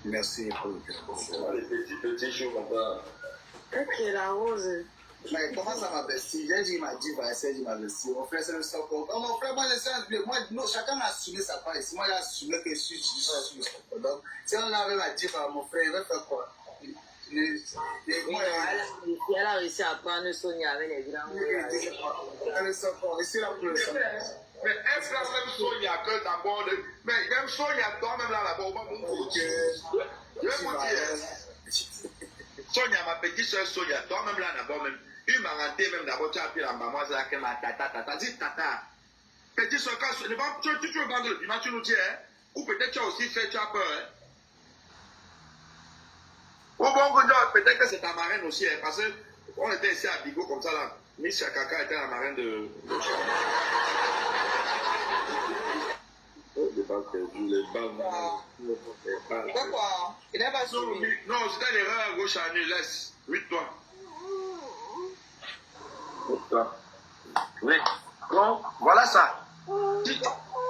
B: Merci pour le
E: Les petits jours, comme ça.
D: Ok, la rose.
B: Mais comment ça m'a vesti? J'ai dit, il m'a dit, il m'a vesti. Mon frère, c'est le soccer. Oh, mon frère, moi, je suis un bleu. Moi, chacun a assumé sa part ici. Moi, j'ai assumé que je suis sur le soccer. Donc, si on avait m'a dit, mon frère, il va faire quoi?
D: Elle a réussi à prendre Sonia avec les grands.
B: Le soccer, ici, là, pour le soccer.
E: Mais est-ce que même Sonia, que d'abord, mais même Sonia, toi-même là-bas, on va vous dire. Je vais vous dire. Sonia, ma petite soeur Sonia, toi-même là d'abord, même, une maranté même d'abord, tu as appelé la maman, c'est là que ma tata, dis tata. Petite soeur, quand tu veux vendre le piment, tu nous dis, hein, ou peut-être tu as aussi fait, tu as peur, hein. Ou bon, peut-être que c'est ta marraine aussi, hein, parce qu'on était ici à Bigo comme ça là, Miss Chakaka était la marraine de. Les balles perdues, les balles.
D: Pourquoi? Il n'a pas suivi.
E: Non, c'était l'erreur gauche à nez, laisse. Oui, toi. Oui. Donc, voilà ça.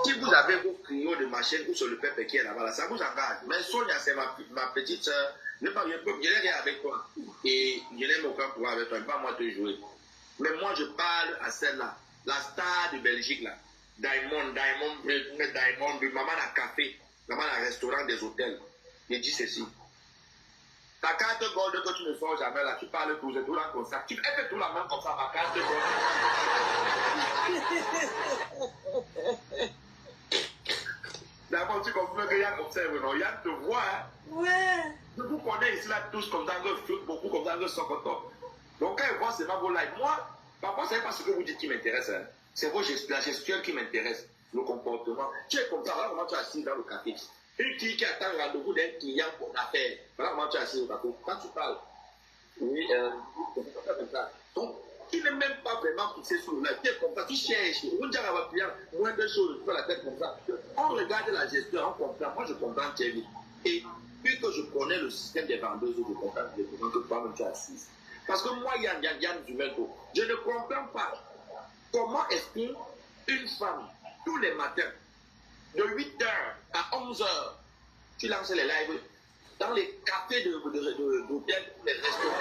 E: Si vous avez vos crayons de machine ou sur le peuple qui est là-bas, ça vous engage. Mais Sonia, c'est ma petite soeur. Je n'ai rien avec toi. Et je n'ai aucun pouvoir avec toi. Je ne vais pas moi te jouer. Mais moi, je parle à celle-là. La star de Belgique, là. Diamond, maman à café, maman à restaurant des hôtels. Je dis ceci. Ta carte gold que tu ne sors jamais là, tu parles tout, c'est tout là comme ça. Tu fais tout la main comme ça, ma carte gold. D'abord, tu comprends que Yann observe, non? Yann te voit, hein? Ouais. Je vous connais ici là tous comme dans le foot, beaucoup comme dans le soccer. Donc quand ils voient c'est pas vos lives, moi, parfois c'est pas ce que vous dites qui m'intéresse, hein. C'est la gestuelle qui m'intéresse, le comportement. Tu es comme ça, voilà comment tu es assis dans le café. Une fille qui attend le rendez-vous d'un client pour l'affaire. Voilà comment tu es assis au café. Quand tu parles, oui, comme ça. Donc, qui n'est même pas vraiment poussé sur le live. Tu es comme ça, tu cherches. On dirait à client moins de choses, tu fais la tête comme ça. On regarde la gestion, on comprend. Moi, je comprends Thierry. Et puisque je connais le système des vendeuses, je comprends que toi-même tu assises. Parce que moi, Yann Dumento, je ne comprends pas comment est-ce qu'une femme, tous les matins, de 8h à 11h, tu lances les lives dans les cafés d'hôtel, les restaurants.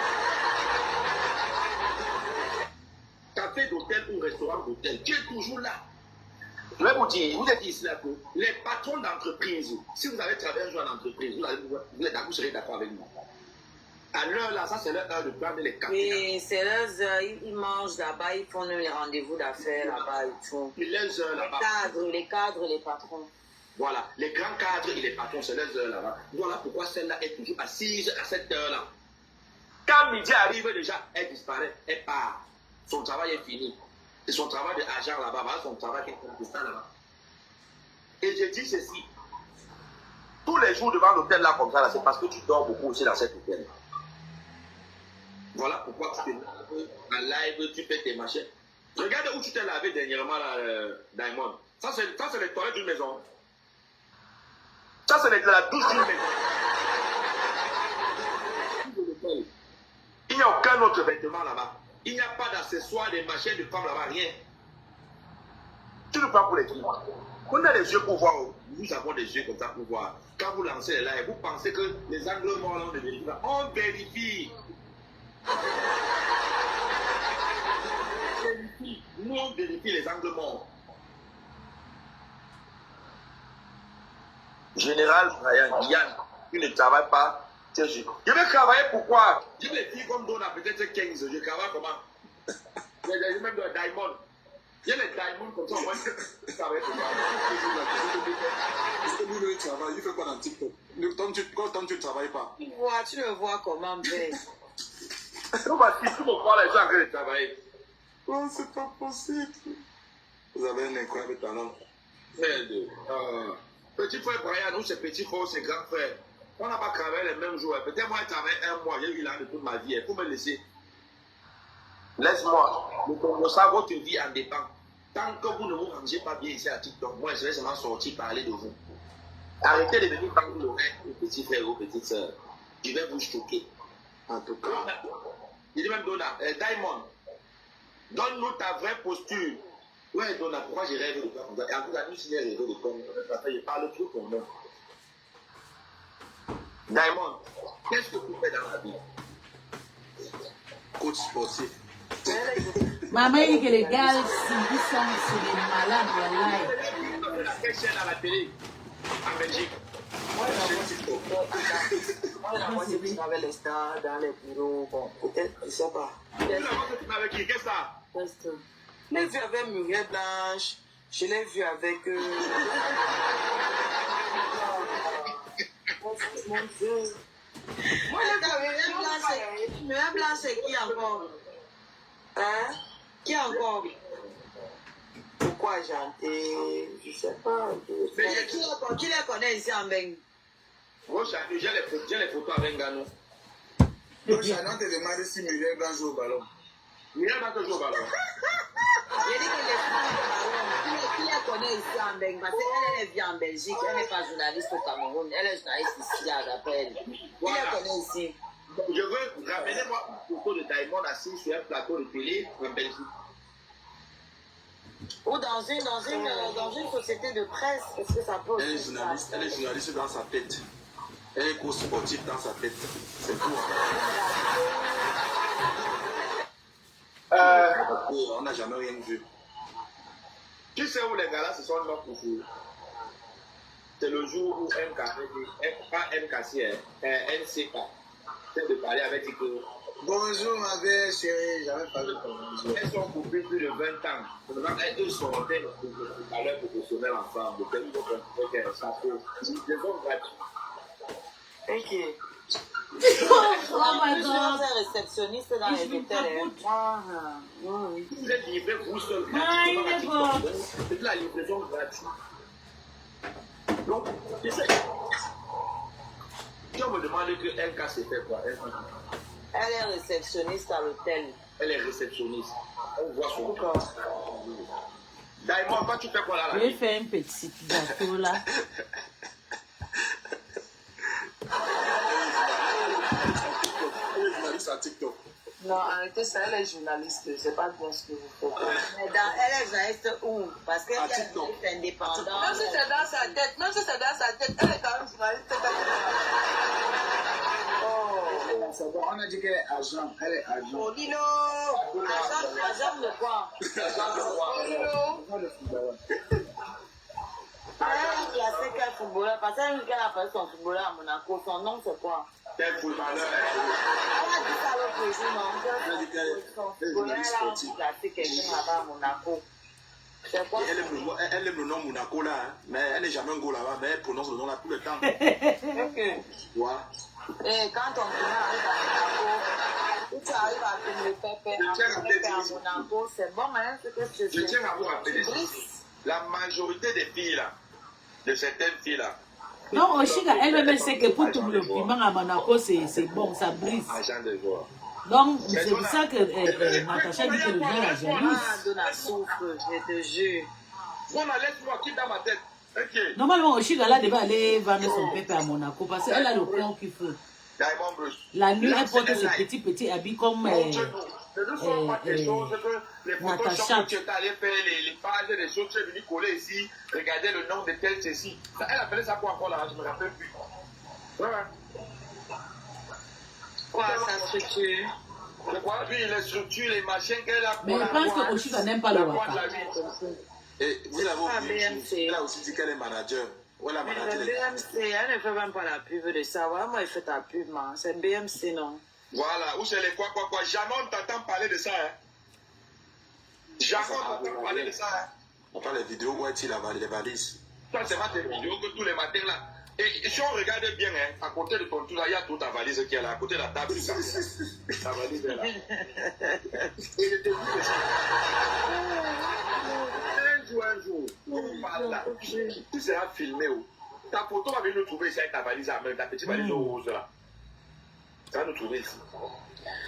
E: Café d'hôtel ou restaurant d'hôtel, tu es toujours là. Je vais vous dire, vous êtes ici là que les patrons d'entreprise, si vous avez travaillé un jour en entreprise, vous serez d'accord avec moi. À l'heure là, ça c'est leur heure de prendre les cafés.
D: Oui, c'est leurs heures, ils mangent là-bas, ils font les rendez-vous d'affaires là-bas et tout.
E: Et leurs heures là-bas.
D: Les cadres, les patrons.
E: Voilà, les grands cadres et les patrons, c'est leurs heures là-bas. Voilà pourquoi celle-là est toujours assise à cette heure-là. Quand midi arrive déjà, elle disparaît, elle part. Son travail est fini. C'est son travail d'agent là-bas, voilà son travail qui est consistant là-bas. Et je dis ceci, tous les jours devant l'hôtel là comme ça, là, c'est parce que tu dors beaucoup aussi dans cet hôtel. Voilà pourquoi tu te laves en live, tu fais tes machins. Regarde où tu t'es lavé dernièrement, là, Diamond. Ça, c'est les toilettes d'une maison. Ça, c'est la douche d'une maison. Il n'y a aucun autre vêtement là-bas. Il n'y a pas d'accessoires, des machins de femmes là-bas, rien. Tu ne prends pour les trucs. On a les yeux pour voir. Nous avons des yeux comme ça pour voir. Quand vous lancez les lives, vous pensez que les angles morts, là, on ne vérifie pas. On vérifie. Nous, on vérifie les angles morts. Général Brian, Yann, tu ne travailles pas. Je vais travailler pourquoi? J'ai des filles comme Donna, peut-être 15. Je travaille comment? J'ai même des diamonds. Il y a les diamonds comme ça, moi, je travaille pour ça.
G: Parce que lui, il travaille, il fait quoi dans TikTok? Quand tu ne travailles pas.
D: Tu le vois comment faire.
E: On va si tout le monde les gens en train de travailler.
G: Oh, c'est pas possible. Vous avez un incroyable talent.
E: Petit frère Brian, nous c'est petit frère, c'est grand frère. On n'a pas travaillé les mêmes jours. Peut-être moi, je travaille un mois, j'ai eu là de toute ma vie. Il faut me laisser. Laisse-moi. Le Congo, ça, votre vie en dépend. Tant que vous ne vous rangez pas bien ici à TikTok, moi, je vais seulement sortir parler de vous. Arrêtez de venir parler de vos petits frères ou petites soeurs. Je vais vous choquer.
G: En tout cas.
E: Il dit même Donna, Diamond, donne-nous ta vraie posture. Ouais, Donna, pourquoi j'ai rêvé de toi comme ça? Et en tout cas, nous, si j'ai rêvé de toi, je parle trop pour moi. Diamond, qu'est-ce que tu fais dans la vie?
G: Coach sportif.
A: Maman, il dit que les gars, ils sont des malades, voilà.
E: Quelle chaîne à la télé en Belgique?
D: Moi, je travaille les stars dans les bureaux. Bon, peut-être, je ne sais pas.
E: Tu l'as vu avec qui? Qu'est-ce que ça?
D: Je l'ai vu avec Muriel Blanche. Je l'ai vu avec. Mon Dieu. Moi, Muriel Blanche, c'est qui encore? Hein? Qui encore? Pourquoi chanter? Je ne sais pas. Qui les connaît ici en Beng?
E: J'ai les photos avec Gano.
F: Donc, Chana te demande si Muriel Blanc joue au ballon.
E: Muriel Blanc joue au ballon.
D: J'ai dit que les filles qui les connaît ici en Beng, parce qu'elle vit en Belgique, elle n'est pas journaliste au Cameroun, elle est journaliste ici à Rappel. Qui les connaît ici?
E: Je veux ramener-moi une photo de Diamond assis sur un plateau de télé en Belgique.
D: Ou dans une société de presse, est-ce que ça peut aussi?
G: Elle est journaliste dans sa tête. Elle est coach sportif dans sa tête. C'est tout. On n'a jamais rien vu.
E: Tu sais où les gars-là se sont morts pour vous? C'est le jour où NCK, c'est de parler avec Iko.
F: Bonjour ma belle chérie, j'avais parlé pour bonjour.
E: Elles sont coupées plus de 20 ans. Maintenant, elles sont en train de valeurs professionnelles ensemble. C'est une autre des hommes gratuits.
D: Ok.
A: Oh my God.
D: Je suis réceptionniste dans les hôtels.
E: Vous êtes livré vous seul. C'est de la livraison gratuite. Donc, tu sais, si on me demande que LK s'est fait quoi?
D: Elle est réceptionniste à l'hôtel.
E: elle est réceptionniste. On voit son corps. Diamond, toi, tu fais quoi là?
A: Je vais faire un petit gâteau là.
G: Elle est journaliste à TikTok.
H: Non, arrêtez ça, elle est journaliste, c'est pas bien ce que vous faites.
D: Mais elle est journaliste où? Parce qu'elle
G: TikTok.
D: est indépendante.
H: Même si c'est dans sa tête, elle est quand même journaliste.
I: C'est bon, on a dit qu'elle est agent. Elle est agent.
D: Oh, Dino! Agent de quoi? Elle a fait quel footballeur? Parce qu'elle a fait son footballeur à Monaco. Son nom, c'est quoi?
E: Quel footballeur?
D: Elle a dit ça l'autre jour,
G: Elle a dit qu'elle est journaliste sportive.
D: Elle a fait quelqu'un là-bas à Monaco. C'est quoi?
G: Elle aime le nom Monaco là, hein, mais elle n'est jamais un go là-bas, mais elle prononce le nom là tout le temps. Voilà.
D: Et quand ton client arrive à Monaco, où tu arrives à te le pépé à Monaco, c'est bon, hein, ce que tu
E: Je
D: fais.
E: tiens à vous rappeler, la majorité des filles là, de certaines filles là,
A: Non, Oshiga, elle-même sait que pour tout le piment à Monaco, c'est bon, ça brise.
E: agent de joie.
A: Donc, c'est pour ça que Natacha dit que le vient la jalouse.
D: Ah, Donna souffre, je te jure.
E: Voilà, laisse-moi qui dans ma tête. Ok.
A: Normalement, Oshiga là devait aller vendre son pépé à Monaco parce qu'elle a le corps qu'il faut.
E: Diamond Bruce.
A: La nuit,
E: Là,
A: elle porte
E: c'est
A: ses
E: elle,
A: petits habits comme
E: montre-nous. Ne nous sois pas question que les
A: Natacha.
E: photos que tu es allé faire, les pages, les choses, tu es venu coller ici, regardez le nom de tel, ceci. Elle appelait ça quoi encore là, je ne me rappelle plus. Ouais.
D: Quoi, sa structure?
E: Je crois, puis les structures, les machins qu'elle a.
A: Mais je pense que Oshiga n'aime pas le Waka.
G: Et vous l'avez
D: Ah,
G: oublié,
D: BMC.
G: elle a aussi dit qu'elle est manager. Ouais, la
D: Mais
G: manager.
D: le BMC, elle ne fait même pas la pub de ça. Ouais, moi, elle fait ta pub, man. C'est BMC, non?
E: Voilà, où c'est les quoi. Jamais on t'entend parler de ça, hein. Jamais on t'entend parler de ça, hein.
G: On parle des vidéos où elle tire les valises.
E: Ça, c'est pas tes vidéos que tous les matins là. Et si on regarde bien, hein, à côté de ton tour là, il y a toute ta valise qui est là, à côté de la table. Ta valise est là. Et je te dis que ça. Un jour, on parle là. Tu seras filmé où? Ta photo va venir nous trouver ici avec ta valise à main, ta petite valise rose là. Ça va nous trouver ici.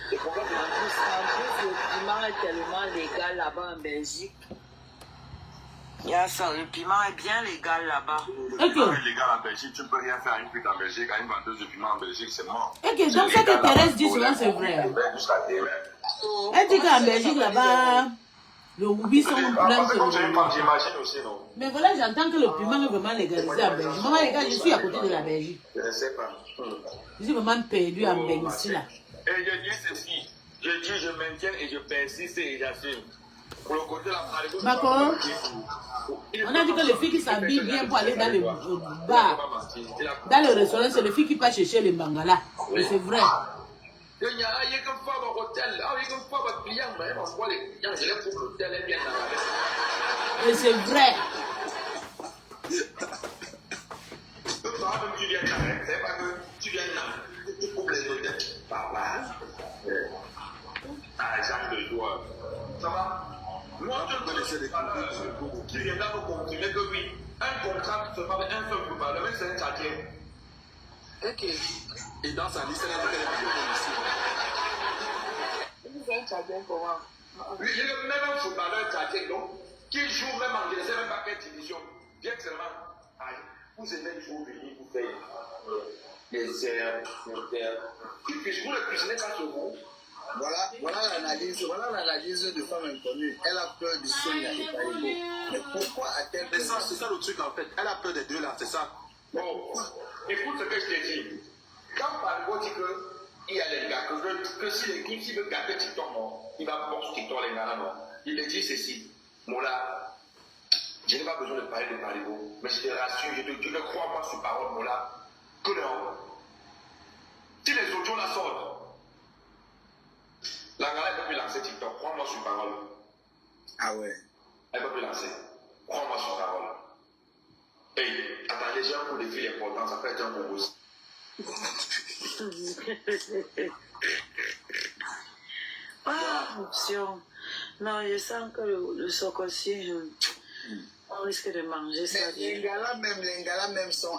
E: C'est pour ça que
D: En plus, le piment est tellement légal là-bas en Belgique. Il y a ça, le piment est bien légal là-bas.
A: Ok.
C: Légal en Belgique, tu ne peux rien faire à une pute en Belgique, à une vendeuse de piment en Belgique, c'est mort.
A: Ok, donc ce que Thérèse dit souvent, c'est vrai. Elle dit qu'en Belgique, là-bas, le Woubi sont pleins
C: Parce que
A: de...
C: j'imagine aussi, non?
A: Mais voilà, j'entends que le piment est vraiment légalisé en Belgique. Maman, les gars, je suis à côté de la Belgique.
C: Je ne sais pas.
A: Je suis vraiment perdu en Belgique, là.
C: Et je dis ceci, je dis, je maintiens et je persiste et j'assume. Pour le côté de la Marigot,
A: D'accord. On a dit que les filles qui s'habillent bien pour aller dans le bar, dans le restaurant, c'est les filles qui passent chercher les bangala. Et c'est vrai.
E: il y a qu'une fois à l'hôtel, il y a qu'une fois à client, mais on voit les clients, je les trouve l'hôtel est bien dans la maison.
A: Et c'est vrai.
E: Tu viens là, c'est pas que tu viens là, tu coupes les hôtels. Par là. Agent de joie. Ça va? Moi, je peux laisser des coups qui viendra nous confirmer que oui, un contrat se fait avec un seul football, le mec c'est un quartier.
G: Ok. Et dans sa liste, elle a dit qu'elle est ici.
H: C'est un chagrin comment?
E: Oui, il y a même un footballeur quartier, donc, qui joue même en je ne sais même pas quelle division. Bien que seulement, vous aimez toujours venir vous faire des airs, qui puisse vous le cuisiner pas sur vous.
I: Voilà l'analyse de femme inconnue. Elle a peur du Sonia et Parigo. Mais pourquoi a-t-elle
G: Mais ça, c'est ça le truc en fait. Elle a peur des deux là, c'est ça.
E: Bon, écoute ce que je t'ai dit. Quand Parigo dit qu'il y a les gars, que si l'équipe s'il veut gâter TikTok, non, il va boxer TikTok les gars là, non. Il a dit ceci. Mola, je n'ai pas besoin de parler de Parigo, mais je te rassure, je te crois moi sur parole, Mola, que non. Si les audios la sortent, la gars, elle peut plus lancer TikTok. Crois-moi sur parole.
I: Ah ouais.
E: Elle peut plus lancer. Crois-moi sur parole. Hey, attendez, j'ai un coup de fil important. Ça peut être un concours.
D: Ah, option. Non, je sens que le socossier, on risque de manger ça.
I: Mais les gars-là même sont...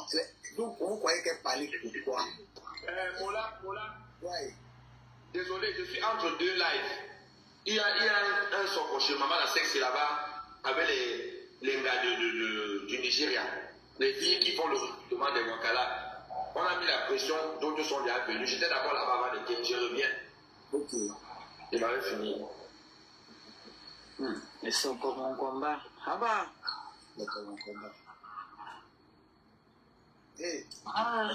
I: Vous croyez qu'elle parlait pourquoi?
E: Mola.
I: Ouais.
E: Désolé, je suis entre deux lives. Il y a un son chez Maman la sexe là-bas avec les gars du Nigeria. Les filles qui font le recrutement des Wakala. On a mis la pression, d'autres sont déjà venus. J'étais d'abord là-bas avant les 15, je reviens.
I: Ok.
E: Il m'avait fini.
D: Ils sont comme un combat. Ah bah.
I: D'accord, mon combat. Eh,
D: Ah.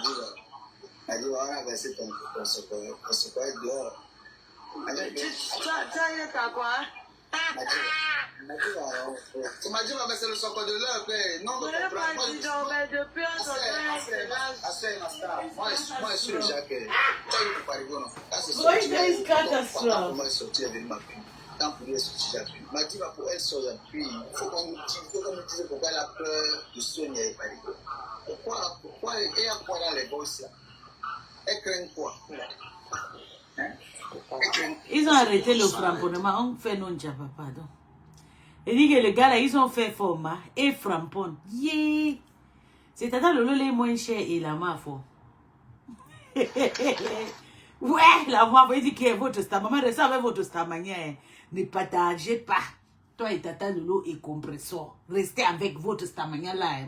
I: Adieu, on a versé ton secours dehors.
D: T'as quoi?
I: Tu m'as dit, on va baisser le secours de l'heure, non,
D: Je n'ai pas dit non, mais depuis on
I: moi, je suis le Jacques. Tu as eu pour arriver, non?
A: C'est catastrophe.
I: Moi, je suis sorti avec ma fille. Quand vous voulez sortir, j'appuie. Ma dit, pour elle sortir, puis il faut qu'on me dise pourquoi elle a peur de soigner. Pourquoi elle a quoi dans les bosses là? Elle craint quoi?
A: Ils ont arrêté le framponnement. On fait non japa, pardon. Et dit que les gars là, ils ont fait format et frampon. Yeah! C'est à le lait moins cher et la mafo. Ouais, la mafo, il dit que votre maman reste avec votre stamania. Ne partagez pas. Toi et Tata Lolo et compresseur. Restez avec votre stamania là.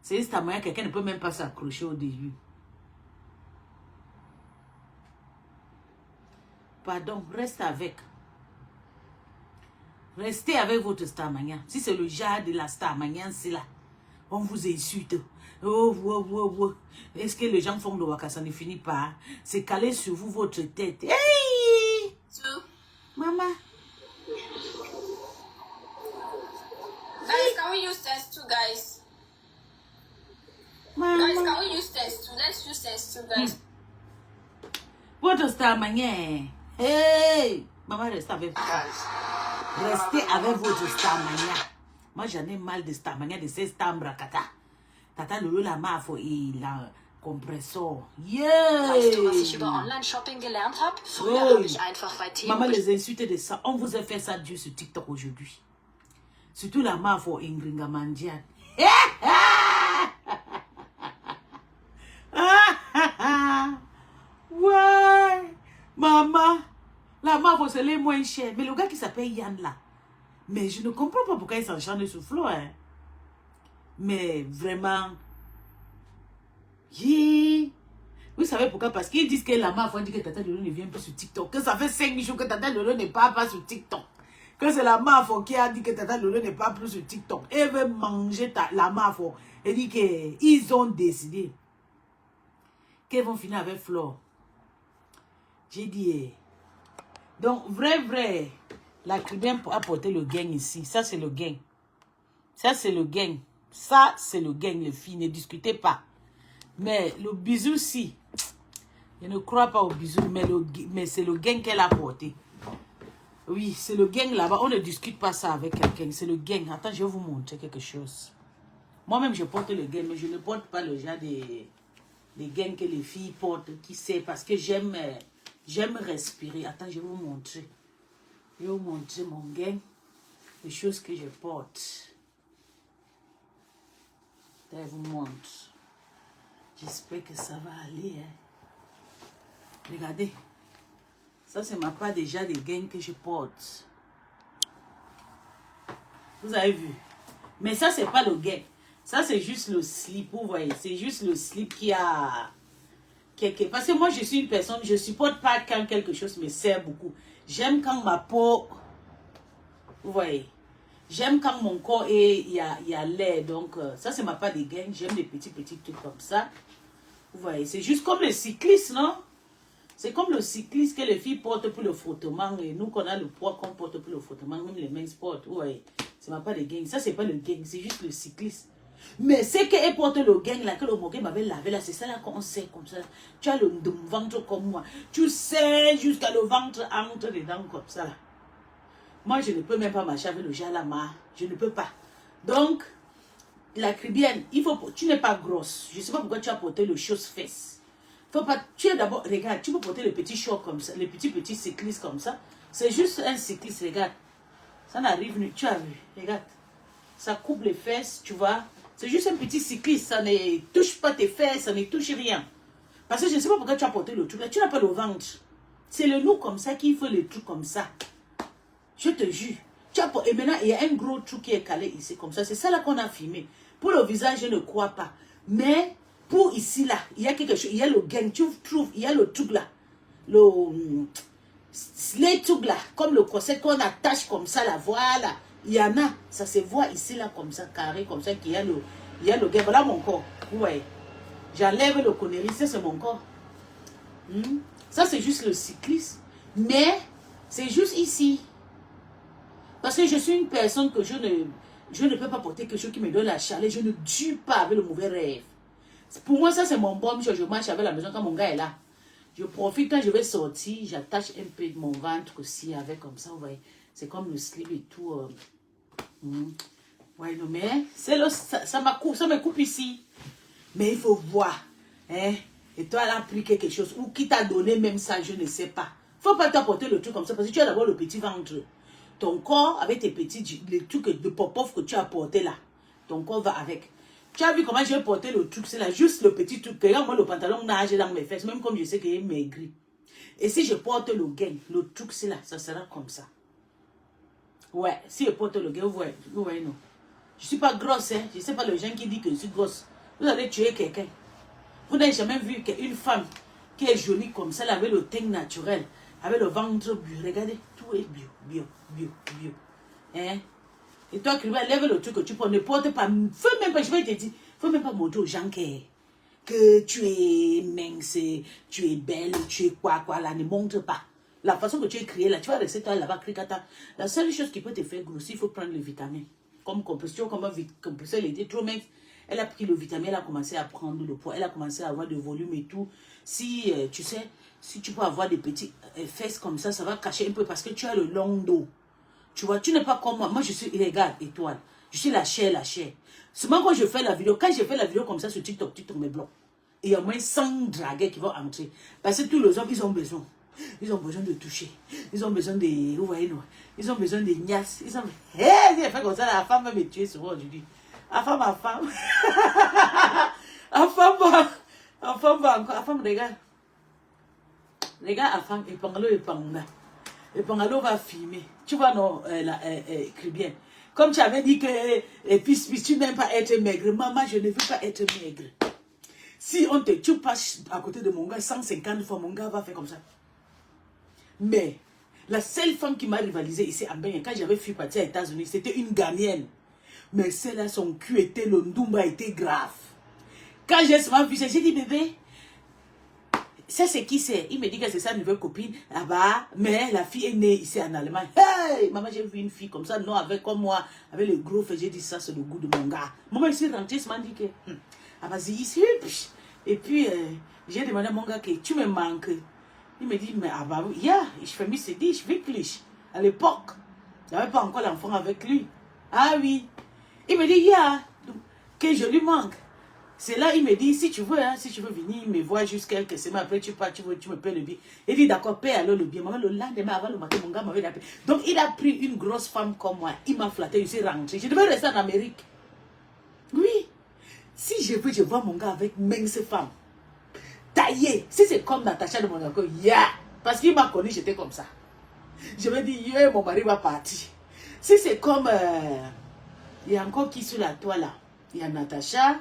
A: C'est une stamania, quelqu'un ne peut même pas s'accrocher au début. Pardon, reste avec. Restez avec votre stamania. Si c'est le genre de la stamania, c'est là. On vous insulte. Oh. Est-ce que les gens font le waka, ça ne finit pas? C'est calé sur vous, votre tête. Hey! Maman.
J: Guys, can we use test too, guys?
A: Maman.
J: Guys, can we use test too? Let's use test too, guys.
A: Votre stamania. Hey! Maman, restez avec vous. Restez avec votre stamania. Moi, j'en ai mal de stamania, de ces stambrakata. Tata Lolo la mafo et la compressor. Yeah!
J: Weißt du, was ich über Online-Shopping gelernt habe? Früher habe ich einfach bei Temu...
A: Maman, les insultes de ça. On vous a fait ça Dieu sur TikTok aujourd'hui. Surtout la mafo Ingringa Mandian. Ouais! Maman, la mafo c'est les moins chers. Mais le gars qui s'appelle Yann là. Mais je ne comprends pas pourquoi il s'enchaîne sur Flo, hein. Mais vraiment... Yeah. Vous savez pourquoi? Parce qu'ils disent que la mafia dit que Tata Lolo ne vient plus sur TikTok. Que ça fait 5 jours que Tata Lolo ne parle pas sur TikTok. Que c'est la mafia qui a dit que Tata Lolo ne parle plus sur TikTok. Elle veut manger la mafia. Elle dit qu'ils ont décidé qu'ils vont finir avec Flore. J'ai dit... Donc, vrai... La Caribbean a porté le gain ici. Ça, c'est le gain. Ça, c'est le gain. Ça, c'est le gain, les filles. Ne discutez pas. Mais le bisou, si. Je ne crois pas au bisou, mais c'est le gain qu'elle a porté. Oui, c'est le gain là-bas. On ne discute pas ça avec quelqu'un. C'est le gain. Attends, je vais vous montrer quelque chose. Moi-même, je porte le gain, mais je ne porte pas le genre des gains que les filles portent. Qui sait, parce que j'aime respirer. Attends, je vais vous montrer. Je vais vous montrer mon gain, les choses que je porte. Je vous montre. J'espère que ça va aller. Hein. Regardez. Ça, c'est ma part déjà des gains que je porte. Vous avez vu? Mais ça, c'est pas le gain. Ça, c'est juste le slip. Vous voyez? C'est juste le slip qui a... Parce que moi, je suis une personne, je ne supporte pas quand quelque chose me sert beaucoup. J'aime quand ma peau, vous voyez, j'aime quand mon corps il y a l'air. Donc, ça, c'est ma part des gains. J'aime les petits trucs comme ça. Vous voyez, c'est juste comme le cycliste, non? C'est comme le cycliste que les filles portent pour le frottement. Et nous, qu'on a le poids qu'on porte pour le frottement, même les mains portent. Vous voyez, c'est ma part des gains. Ça, c'est pas le gain, c'est juste le cycliste. Mais c'est qu'elle porte le gain là, que le moquet m'avait lavé là, c'est ça là qu'on sait comme ça. Tu as le ventre comme moi. Tu sais jusqu'à le ventre entre dedans comme ça là. Moi, je ne peux même pas marcher avec le jalama. Je ne peux pas. Donc, la Caribbean, tu n'es pas grosse. Je ne sais pas pourquoi tu as porté le chose-fesse. Faut pas, tu es d'abord, regarde, tu peux porter le petit short comme ça, les petits cyclistes comme ça. C'est juste un cycliste, regarde. Ça n'arrive, tu as vu, regarde. Ça coupe les fesses, tu vois. C'est juste un petit cycliste, ça ne touche pas tes fesses, ça ne touche rien. Parce que je ne sais pas pourquoi tu as porté le truc là, tu n'as pas le ventre. C'est le nous comme ça qu'il faut le truc comme ça. Je te jure. Et maintenant, il y a un gros truc qui est calé ici, comme ça. C'est ça là qu'on a filmé. Pour le visage, je ne crois pas. Mais pour ici, là, il y a quelque chose. Il y a le gain, tu trouves, il y a le truc là. Les trucs là, comme le corset qu'on attache comme ça, là, voilà. Il y en a, ça se voit ici, là, comme ça, carré, comme ça, qu'il y a le gain. Voilà mon corps. Ouais. J'enlève le connerie, ça c'est mon corps. Ça c'est juste le cyclisme. Mais c'est juste ici. Parce que je suis une personne que je ne peux pas porter quelque chose qui me donne la chaleur. Je ne dure pas avec le mauvais rêve. Pour moi, ça c'est mon bon. Je marche avec la maison quand mon gars est là. Je profite quand je vais sortir. J'attache un peu de mon ventre aussi avec comme ça. Vous voyez. C'est comme le slip et tout. Ouais, non, mais ça me coupe ici. Mais il faut voir. Hein? Et toi, elle a pris quelque chose. Ou qui t'a donné même ça, je ne sais pas. Il ne faut pas t'apporter le truc comme ça. Parce que tu as d'abord le petit ventre. Ton corps, avec tes petits, les trucs de pop-off que tu as porté là. Ton corps va avec. Tu as vu comment j'ai porté le truc, c'est là, juste le petit truc. Regarde, moi, le pantalon nage dans mes fesses, même comme je sais qu'il est maigri. Et si je porte le gain, le truc, c'est là, ça sera comme ça. Ouais, si je porte le gain, vous voyez, non. Je ne suis pas grosse, hein. Je ne sais pas les gens qui disent que je suis grosse. Vous allez tuer quelqu'un. Vous n'avez jamais vu une femme qui est jolie comme ça, avec le teint naturel, avec le ventre bio. Regardez, tout est bio. Hein? Et toi, qui lève le truc que tu portes, ne porte pas. Faut même pas, je vais te dire, faut même pas montrer aux gens que tu es mince, tu es belle, tu es quoi, là, ne montre pas. La façon que tu es crié là, tu vas rester toi là-bas, cricata. La seule chose qui peut te faire grossir, il faut prendre les vitamines. Comme compression, comme compression, elle était trop mince. Elle a pris le vitamine, elle a commencé à prendre le poids, elle a commencé à avoir du volume et tout. Si, tu sais, si tu peux avoir des petits fesses comme ça, ça va cacher un peu parce que tu as le long dos. Tu vois, tu n'es pas comme moi. Moi, je suis illégale, étoile. Je suis la chair. Seulement quand je fais la vidéo, quand je fais la vidéo comme ça sur TikTok me bloque. Et il y a au moins 100 dragueurs qui vont entrer. Parce que tous les hommes, ils ont besoin. Ils ont besoin de toucher. Ils ont besoin de... Vous voyez, non? Ils ont besoin de niasses. Ils ont... Hé, si elle fait comme ça, la femme va me tuer souvent aujourd'hui. La femme. La femme, regarde. Regarde la femme, et Pangalo va filmer. Tu vois, non, écrit bien. Comme tu avais dit que puis tu n'aimes pas être maigre. Maman, je ne veux pas être maigre. Si tu passes à côté de mon gars 150 fois, mon gars va faire comme ça. Mais la seule femme qui m'a rivalisé ici à Benya, quand j'avais fui partir aux États-Unis, c'était une Ghanéenne. Mais celle-là, son cul était, le ndumba était grave. Quand j'ai souvent vu ça, j'ai dit, bébé, ça c'est qui c'est? Il me dit que c'est sa nouvelle copine là-bas, mais la fille est née ici en Allemagne. Hey, maman, j'ai vu une fille comme ça, non, avec comme moi, avec le gros fait, j'ai dit ça, c'est le goût de mon gars. Maman, ici rentrée, il m'a dit que, vas-y, ici, et puis, j'ai demandé à mon gars que tu me manques. Il me dit, mais je fais mis dich, wirklich. À l'époque, il n'y avait pas encore l'enfant avec lui. Ah oui. Il me dit, que je lui manque. C'est là, il me dit, si tu veux venir, il me voit juste quelques semaines après, tu me payes le billet. Il dit, d'accord, paye alors le billet. Maman, le lendemain, avant le matin, mon gars m'avait appelé. Donc, il a pris une grosse femme comme moi. Il m'a flatté, je suis rentré. Je devais rester en Amérique. Oui. Si je veux, je vois mon gars avec mince femme. Taillé. Si c'est comme Natacha de Monaco, parce qu'il m'a connu, j'étais comme ça. Je me dis, mon mari va partir. Si c'est comme, il y a encore qui sur la toile là? Il y a Natacha,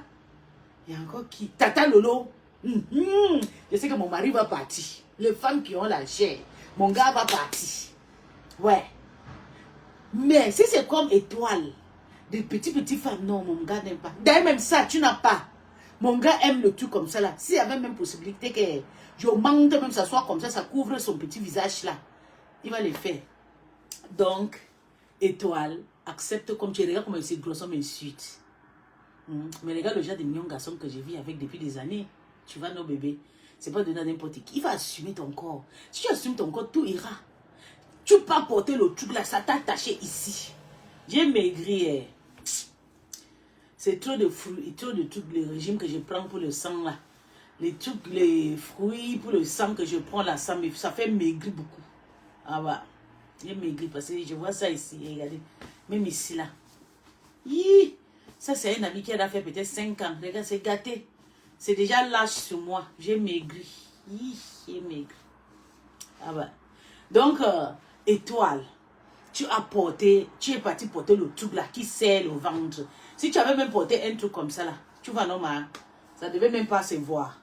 A: il y a encore qui? Tata Lolo. Je sais que mon mari va partir. Les femmes qui ont la chair, mon gars va partir. Ouais. Mais si c'est comme étoile, des petites femmes, non, mon gars n'aime pas. D'ailleurs, même ça, tu n'as pas. Mon gars aime le truc comme ça là. S'il y avait même possibilité que je monte même ça soit comme ça couvre son petit visage là, il va le faire. Donc, étoile, accepte comme tu es. Regarde comment ces gros hommes m'insultent. Mais regarde le genre de millions de garçons que je vis avec depuis des années. Tu vois, nos bébés, c'est pas donner à n'importe qui. Il va assumer ton corps. Si tu assumes ton corps, tout ira. Tu peux pas porter le truc là, ça t'a attaché ici. J'ai maigri. C'est trop de fruits, trop de trucs, le régime que je prends pour le sang là. Les trucs, les fruits pour le sang que je prends là, ça fait maigrir beaucoup. Ah bah, j'ai maigri parce que je vois ça ici, regardez. Même ici là. Ça c'est un ami qui a fait peut-être 5 ans. Regarde, c'est gâté. C'est déjà lâche sur moi. J'ai maigri. J'ai maigri. Ah bah. Donc, étoile. tu as porté, tu es parti porter le truc là qui serre le ventre. Si tu avais même porté un truc comme ça là, tu vois non, ça devait même pas se voir.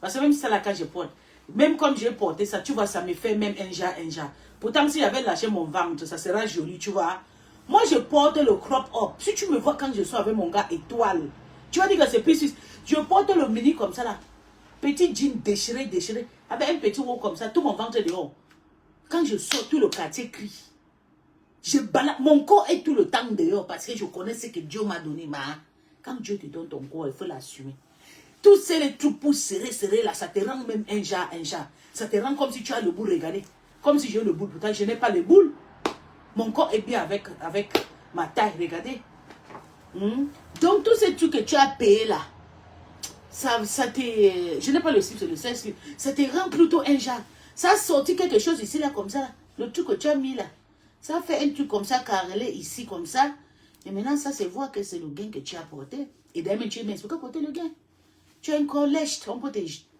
A: Parce que même ça là, quand je porte, même comme j'ai porté ça, tu vois, ça me fait même un genre. Pourtant, si j'avais lâché mon ventre, ça sera joli, tu vois. Moi, je porte le crop up. Si tu me vois quand je suis avec mon gars étoile, tu vas dire que c'est plus. Je porte le mini comme ça là. Petit jean déchiré, avec un petit haut comme ça, tout mon ventre dehors. Quand je sors, tout le quartier crie. Je balade, mon corps est tout le temps dehors parce que je connais ce que Dieu m'a donné. Quand Dieu te donne ton corps, il faut l'assumer. Tous ces trucs pour serrer là, ça te rend même un genre. Ça te rend comme si tu as le boule, regardez. Comme si j'ai le boule, pourtant je n'ai pas le boule. Mon corps est bien avec ma taille, regardez. Donc tous ces trucs que tu as payé là, ça te... Je n'ai pas le slip, c'est le 16 slip. Ça te rend plutôt un genre. Ça a sorti quelque chose ici là comme ça. Là. Le truc que tu as mis là. Ça fait un truc comme ça, carrelé ici comme ça. Et maintenant ça se voit que c'est le gain que tu as porté. Et d'ailleurs tu es mince. Pourquoi porter le gain? Tu as un corps lèche.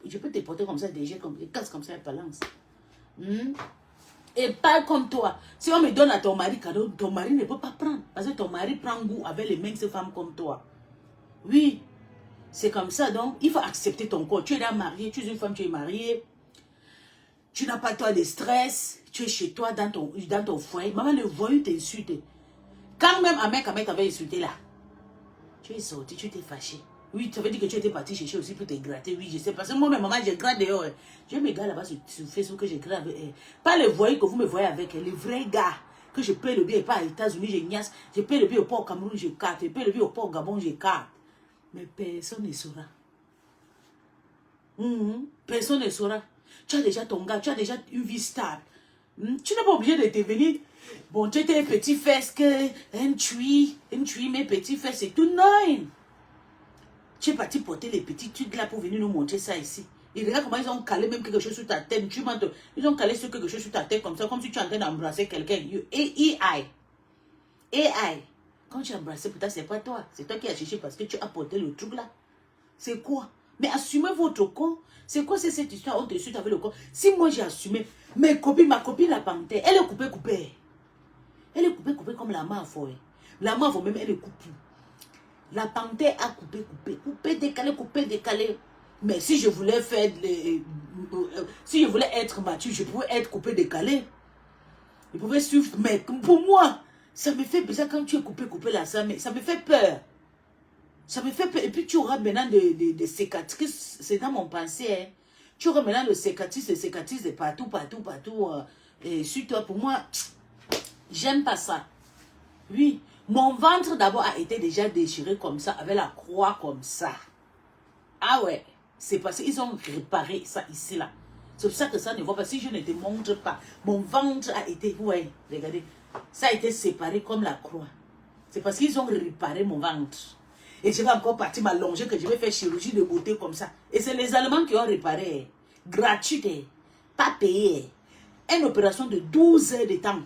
A: Je peux te porter comme ça, des casses comme ça, et balance. Et pas comme toi. Si on me donne à ton mari cadeau, ton mari ne peut pas prendre. Parce que ton mari prend goût avec les minces femmes comme toi. Oui. C'est comme ça. Donc, il faut accepter ton corps. Tu es là marié, tu es une femme, tu es mariée. Tu n'as pas toi de stress. Tu es chez toi, dans ton foyer. Maman, le voyou t'insulte. Quand même un mec t'avait insulté là. Tu es sorti, tu t'es fâché. Oui, tu avais dit que tu étais parti chercher aussi pour te gratter. Oui, je sais. Parce que moi, maman, je gratte dehors. J'ai mes gars là-bas sur Facebook que je gratte avec. Pas les voyous que vous me voyez avec. Les vrais gars. Que je paye le billet. Pas aux États-Unis, je niasse. Je paye le billet au port au Cameroun, je carte. Je paye le billet au port au Gabon, je carte. Mais personne ne saura. Personne ne saura. Tu as déjà ton gars. Tu as déjà une vie stable. Tu n'es pas obligé de te venir. Bon, tu étais petit fesses que un tuit, mes petits fesses, c'est tout non. Tu es parti porter les petits trucs là pour venir nous montrer ça ici. Et regarde comment ils ont calé même quelque chose sur ta tête. Ils ont calé sur quelque chose sur ta tête comme ça, comme si tu es en train d'embrasser quelqu'un. AI. Quand tu as embrassé, peut-être c'est pas toi. C'est toi qui as cherché parce que tu as porté le truc là. C'est quoi? Mais assumez votre corps. C'est quoi c'est cette histoire? On te suit avec le corps. Si moi j'ai assumé, ma copine la panthère, elle est coupée. Elle est coupée comme la main à forêt. La main à forêt même, elle est coupée. La panthère a coupé, décalé. Mais si je voulais faire, si je voulais être mature, je pouvais être coupé, décalé. Je pouvais suivre, mais pour moi, ça me fait bizarre quand tu es coupé là, ça me fait peur. Ça me fait peur. Et puis tu auras maintenant des cicatrices, c'est dans mon pensée. Hein. Tu auras maintenant des cicatrices de partout. Et sur toi, pour moi, j'aime pas ça. Oui. Mon ventre d'abord a été déjà déchiré comme ça, avec la croix comme ça. Ah ouais, c'est parce qu'ils ont réparé ça ici là. C'est pour ça que ça ne voit pas. Si je ne te montre pas, mon ventre a été, ouais, regardez, ça a été séparé comme la croix. C'est parce qu'ils ont réparé mon ventre. Et je vais encore partir m'allonger que je vais faire chirurgie de beauté comme ça. Et c'est les Allemands qui ont réparé, gratuite, pas payé. Une opération de 12 heures de temps.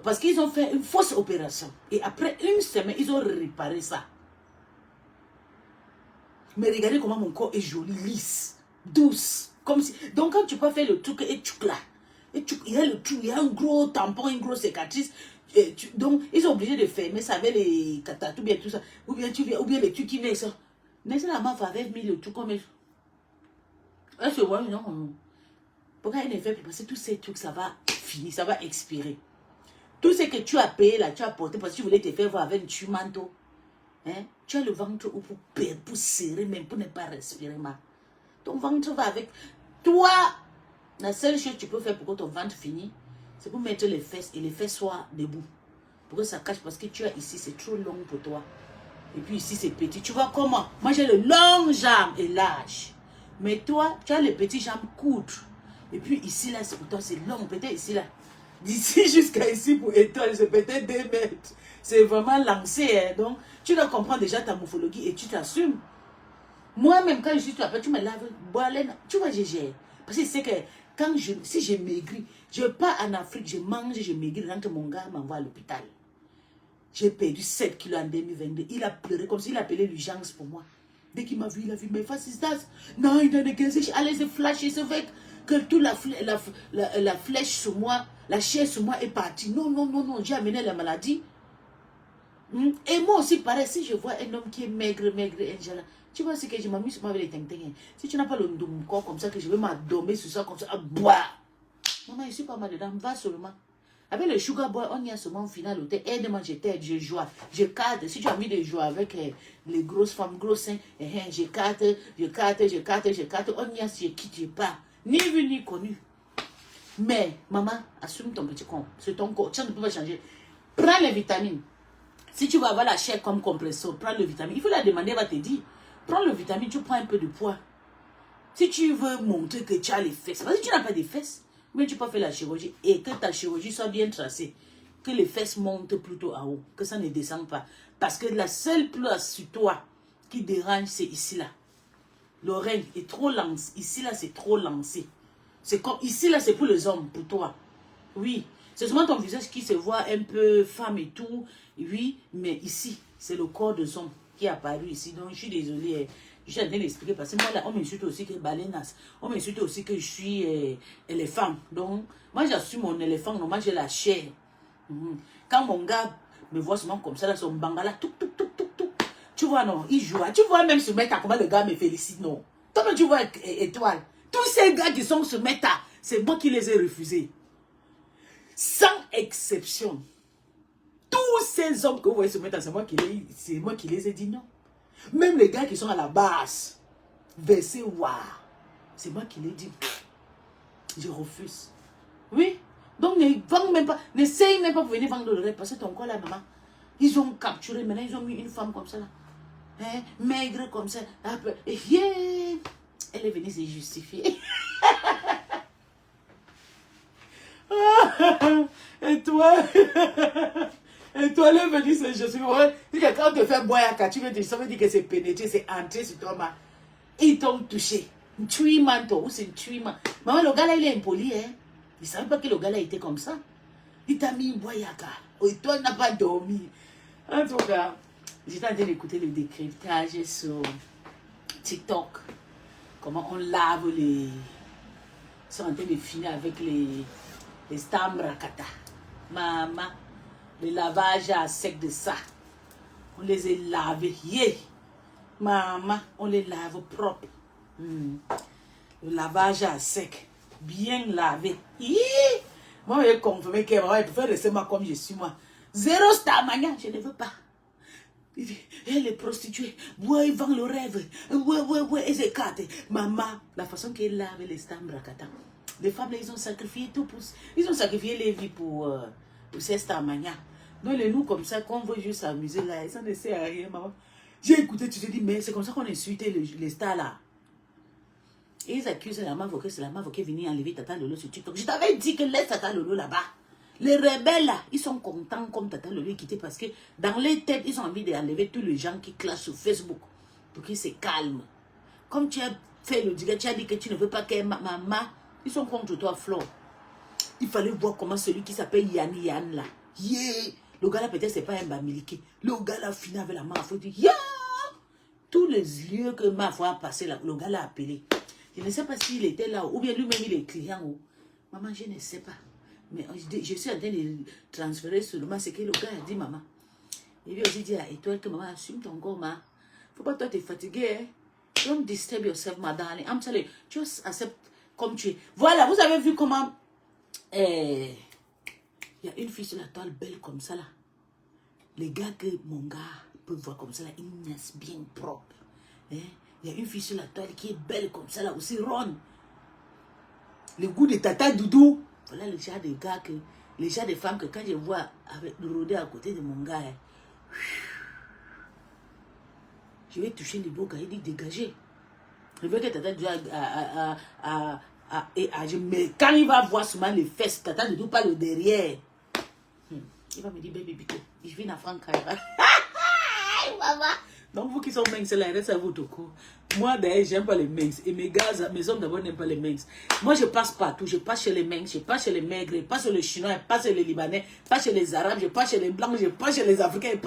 A: Parce qu'ils ont fait une fausse opération. Et après une semaine, ils ont réparé ça. Mais regardez comment mon corps est joli, lisse, douce. Comme si... Donc quand tu peux faire le truc et tu là, il y a le truc, il y a un gros tampon, une grosse cicatrice. Donc ils sont obligés de fermer ça avec les catatou, bien tout ça. Ou bien les trucs qui viennent ça. Mais c'est la meuf avait mis le truc comme elle. Elle se voit, non. Pourquoi elle ne fait plus? Parce que tous ces trucs, ça va finir, ça va expirer. Tout ce que tu as payé là, tu as porté parce que tu voulais te faire voir avec un tumanto. Hein? Tu as le ventre pour serrer, même pour ne pas respirer. Ton ventre va avec. Toi, la seule chose que tu peux faire pour que ton ventre finisse, c'est pour mettre les fesses et les fesses soient debout. Pour que ça cache parce que tu as ici, c'est trop long pour toi. Et puis ici, c'est petit. Tu vois comment? Moi, j'ai le long jambe et large. Mais toi, tu as les petits jambes courtes. Et puis ici, là, pour toi, c'est long. Peut-être ici, là. D'ici jusqu'à ici pour étoile, c'est peut-être 2 mètres. C'est vraiment lancé. Hein. Donc, tu dois comprendre déjà ta morphologie et tu t'assumes. Moi-même, quand je suis après, tu me laves, tu vois, j'ai. Parce que c'est que si j'ai maigri, je pars en Afrique, je mange, je maigris, rentre mon gars m'envoie à l'hôpital. J'ai perdu 7 kilos en 2022. Il a pleuré comme s'il appelait l'urgence pour moi. Dès qu'il m'a vu, il a vu mes faces. Non, il a négocié. Allez, c'est flashé, c'est vrai que toute la flèche sur moi, La chair sur moi est partie. Non, non, non, non, j'ai amené la maladie. Et moi aussi, pareil, si je vois un homme qui est maigre, Angela, tu vois ce que je m'amuse avec les ting-ting. Si tu n'as pas le corps comme ça, que je vais m'adormer sur ça comme ça, à boire. Maman, je suis pas mal dedans, va seulement. Avec le sugar boy, on y a seulement au final, aide-moi, je t'aide, je joue, je carte. Si tu as mis des jouets avec les grosses femmes, gros seins, je carte, on y a, je quitte, je pars. Ni vu ni connu. Mais, maman, assume ton petit corps. C'est ton corps, tu ne peux pas changer. Prends les vitamines. Si tu vas avoir la chair comme compresseur, prends le vitamine. Il faut la demander, elle va te dire. Prends le vitamine, tu prends un peu de poids. Si tu veux montrer que tu as les fesses, parce que tu n'as pas de fesses, mais tu peux faire la chirurgie et que ta chirurgie soit bien tracée. Que les fesses montent plutôt en haut, que ça ne descende pas. Parce que la seule place sur toi qui dérange, c'est ici là. L'oreille est trop lancée. Ici là, c'est trop lancé. C'est comme ici là, c'est pour les hommes, pour toi. Oui. C'est seulement ton visage qui se voit un peu femme et tout. Oui, mais ici, c'est le corps des hommes qui est apparu ici. Donc, je suis désolée. Je suis en train d'expliquer parce que moi, là, on m'insulte aussi que balenas. On m'insulte aussi que je suis éléphant. Donc, moi, j'assume mon éléphant. Normalement, j'ai la chair. Quand mon gars me voit seulement comme ça, là, son bangala, tout. Tu vois, non, il joue. Tu vois même ce méta, comment le gars me félicite, non. Toi, tu vois, étoile. Tous ces gars qui sont ce méta, c'est moi qui les ai refusés. Sans exception. Tous ces hommes que vous voyez se mettre, c'est moi qui les ai dit non. Même les gars qui sont à la base, versés, waouh, c'est moi qui les dit. Je refuse. Oui. Donc ne vendent même pas, n'essaye même pas de venir vendre le rêve parce que ton corps là, maman, ils ont capturé, maintenant ils ont mis une femme comme ça là. Hein, maigre comme ça. Et yeah, elle est venue se justifier. Et toi, elle est venue se justifier. Quand on te fait boire à tu veux dire, ça veut dire que c'est pénétré, c'est entré sur toi. Ils t'ont touché. Un tuiman, toi, ou c'est un tuiman. Maman, le gars là, il est impoli, hein. Il ne savait pas que le gars là était comme ça. Il t'a mis boyaka. Et toi, n'a pas dormi. En tout cas, j'étais en train d'écouter le décryptage sur TikTok. Comment on lave les... Ils sont en train de finir avec les stambrakata. Maman, le lavage à sec de ça. On les a lavés. Yeah. Maman, on les lave propre. Le lavage à sec. Bien lavé. Moi, je vais confirmer que je peux rester moi comme je suis moi. Zéro stamania, je ne veux pas. Elle est prostituée. Ouais, ils vendent le rêve. Ouais, ils écartent. Maman, la façon qu'elle lave les stambrakata. Les femmes, ils ont sacrifié tout pour... Ils ont sacrifié les vies pour ces stamania. Donc, les nous comme ça, qu'on veut juste s'amuser là, ça ne sert à rien, maman. J'ai écouté, tu te dis, mais c'est comme ça qu'on insulte les stars là. Et ils accusent la mavo que c'est la mavo qui est venue enlever Tata Lolo sur TikTok. Je t'avais dit que laisse Tata Lolo là-bas. Les rebelles là, ils sont contents comme Tata Lolo est quitté parce que dans les têtes, ils ont envie d'enlever tous les gens qui clashent sur Facebook pour qu'ils se calment. Comme tu as fait le direct, tu as dit que tu ne veux pas que maman, ils sont contre toi, Flo. Il fallait voir comment celui qui s'appelle Yann là. Yeah! Le gars là, peut-être c'est pas un bamiliki. Le gars là, fini avec la main, il dit yeah! Tous les lieux que ma foi a passé là, le gars l'a appelé. Je ne sais pas s'il était là ou bien lui-même il est client. Maman, je ne sais pas. Mais je suis en train de transférer seulement ce que le gars a dit, maman. Il lui a aussi dit à Étoile que maman, assume ton corps, ma. Faut pas toi te fatiguer. Hein? Don't disturb yourself, ma darling. I'm telling you, just accept comme tu es. Voilà, vous avez vu comment il y a une fille sur la toile belle comme ça là. Les gars que mon gars peut voir comme ça là, ils naissent bien propre. Hein? Il y a une fille sur la toile qui est belle comme ça là, aussi ronde. Le goût de Tata Doudou. Voilà le genre de gars que, les genre de femmes que quand je vois avec le rôder à côté de mon gars, je vais toucher les beaux gars, il dit dégagez. Je veux que Tata Doudou mais quand il va voir souvent les fesses, Tata Doudou pas le derrière. Il va me dire baby Bito, je viens à Francaire. Maman. Donc vous qui sont minces là, restez à votre cours. Moi d'ailleurs, j'aime pas les minces. Et mes gars, mes hommes d'abord n'aiment pas les minces. Moi je passe partout. Je passe chez les minces, je passe chez les maigres, je passe chez les Chinois, je passe chez les Libanais, je passe chez les Arabes, je passe chez les Blancs, je passe chez les Africains, je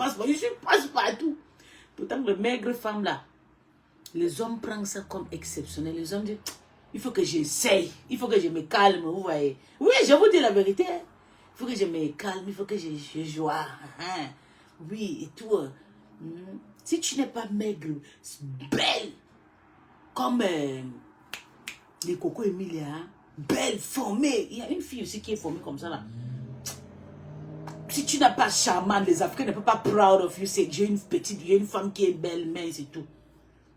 A: passe partout. Pourtant, les maigres femmes là, les hommes prennent ça comme exceptionnel. Les hommes disent, Il faut que j'essaye. Il faut que je me calme, vous voyez. Oui, je vous dis la vérité. Il faut que je me calme, il faut que je joue. Hein. Oui, et tout. Si tu n'es pas maigre, belle, comme les Coco Emilia, hein, belle, formée. Il y a une fille aussi qui est formée comme ça là. Si tu n'as pas charmante, les Africains ne peuvent pas proud of you. C'est j'ai une femme qui est belle, mince et tout.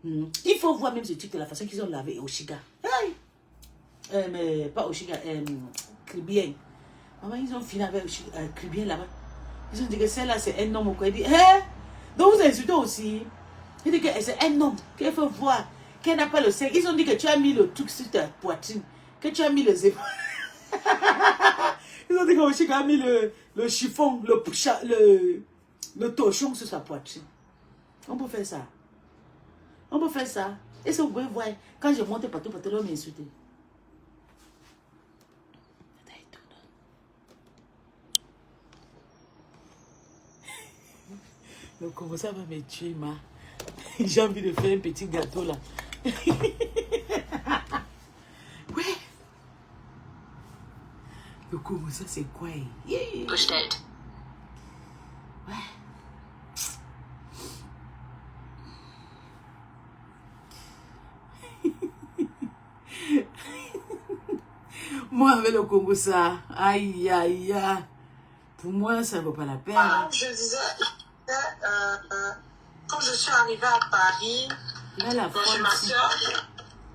A: Il faut voir même ce truc de la façon qu'ils ont lavé Oshiga. Hey. Mais pas Oshiga, Cribien. Maman, ils ont fini avec Cribien là-bas. Ils ont dit que celle-là c'est un homme. Il dit, hein? Donc vous insultez aussi. Il dit que c'est un homme qu'il faut voir. Qu'elle n'a pas le sein. Ils ont dit que tu as mis le truc sur ta poitrine. Que tu as mis les épaules. Ils ont dit que Oshiga a mis le chiffon, le torchon sur sa poitrine. On peut faire ça. On peut faire ça. Et ça, vous pouvez voir, quand je monte partout, l'homme m'insulter. Donc, comment ça va me tuer, ma? J'ai envie de faire un petit gâteau, là. Ouais. Donc, comment ça, c'est quoi? Yeah.
J: Bestellt.
A: Ouais. Moi, avec le Congo, ça, aïe, aïe, aïe. Pour moi, ça ne vaut pas la peine.
H: Voilà, je disais, quand je suis arrivée à Paris, chez ma soeur,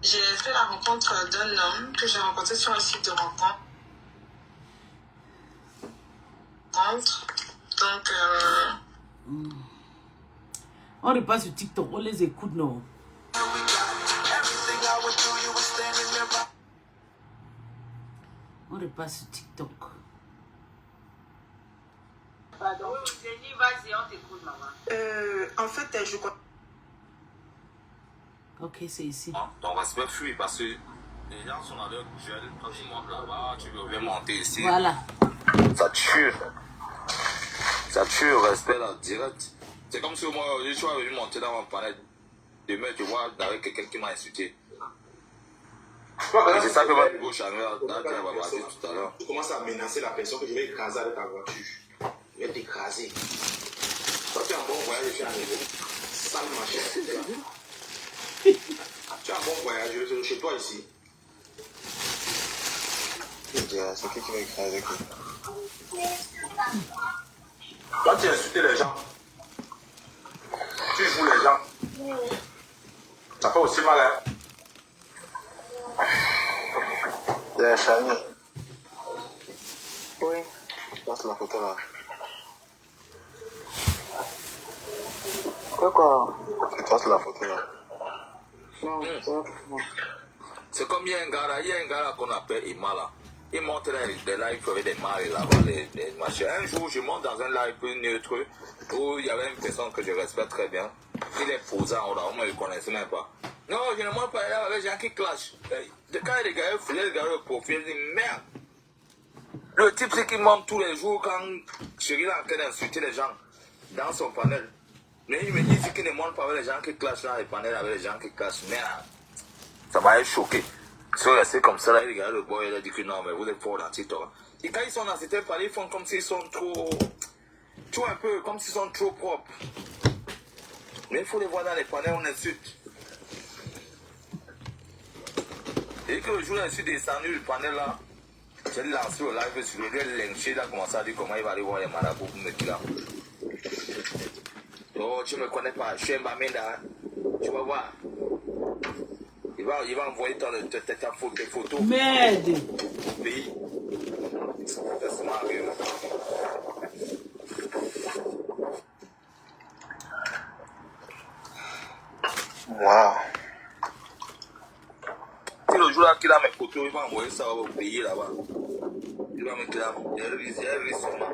H: j'ai fait la rencontre d'un homme que j'ai rencontré sur un site de rencontre. Donc,
A: on repasse sur TikTok, on les écoute, non? On repasse sur TikTok.
D: Pardon. Denis, vas-y, on t'écoute, maman.
H: en fait, je crois.
A: Ok, c'est ici.
C: Ton respect fuit parce que les gens sont dans leur gel. Quand tu montes là-bas, tu veux monter ici.
A: Voilà.
C: Ça tue. Ça tue le respect là, direct. C'est comme si moi, je suis venu monter dans mon panel. Demain, tu vois, avec quelqu'un qui m'a insulté. Et c'est ça que votre niveau chanteur va passer tout à l'heure.
F: Tu commences à menacer la personne que je vais écraser avec ta voiture. Je vais t'écraser. Toi, tu as un bon voyage, je suis à niveau. Sale machin. Tu as un bon voyage, je vais chez toi ici.
I: C'est qui va écraser qui?
F: Toi, tu insultes les gens. Tu joues les gens. Ça fait aussi mal, hein?
I: Chani.
H: Oui.
I: Passe la photo là.
H: Quoi?
I: Passe la photo là.
H: Non,
C: c'est comme il y a un gars là qu'on appelle Imala. Il monte des lives avec des maris là-bas, des machins. Un jour, je monte dans un live neutre où il y avait une personne que je respecte très bien. Il est posant, on ne le connaissait même pas. Non, je ne monte pas là avec des gens qui clashent. Quand les gars faisaient le profil, je dis merde. Le type, c'est qu'il monte tous les jours quand Chérie est en train d'insulter les gens dans son panel. Mais il me dit qu'il ne monte pas avec les gens qui clashent dans les panels, avec les gens qui clashent. Merde. Ça m'a choqué. Ils sont restés comme ça, là, ils regardent le boy, il a dit que non, mais vous êtes fort dans TikTok. Et quand ils sont dans certains panels, ils font comme s'ils sont trop un peu, comme s'ils sont trop propres. Mais il faut les voir dans les panels, on insulte. Et que le jour où je suis descendu du panel là, j'ai lancé le live sur le gars lynché, il a commencé à dire comment il va aller voir les marabouts pour me dire là. Oh, tu ne me connais pas, je suis un Bamenda, tu vas voir. Il va envoyer tes photos.
A: Merde.
C: Au pays. C'est marrant.
I: Wow.
C: Si le jour là qu'il a mes photos, il va envoyer ça au pays là-bas. Il va me dire, elle risque sûrement.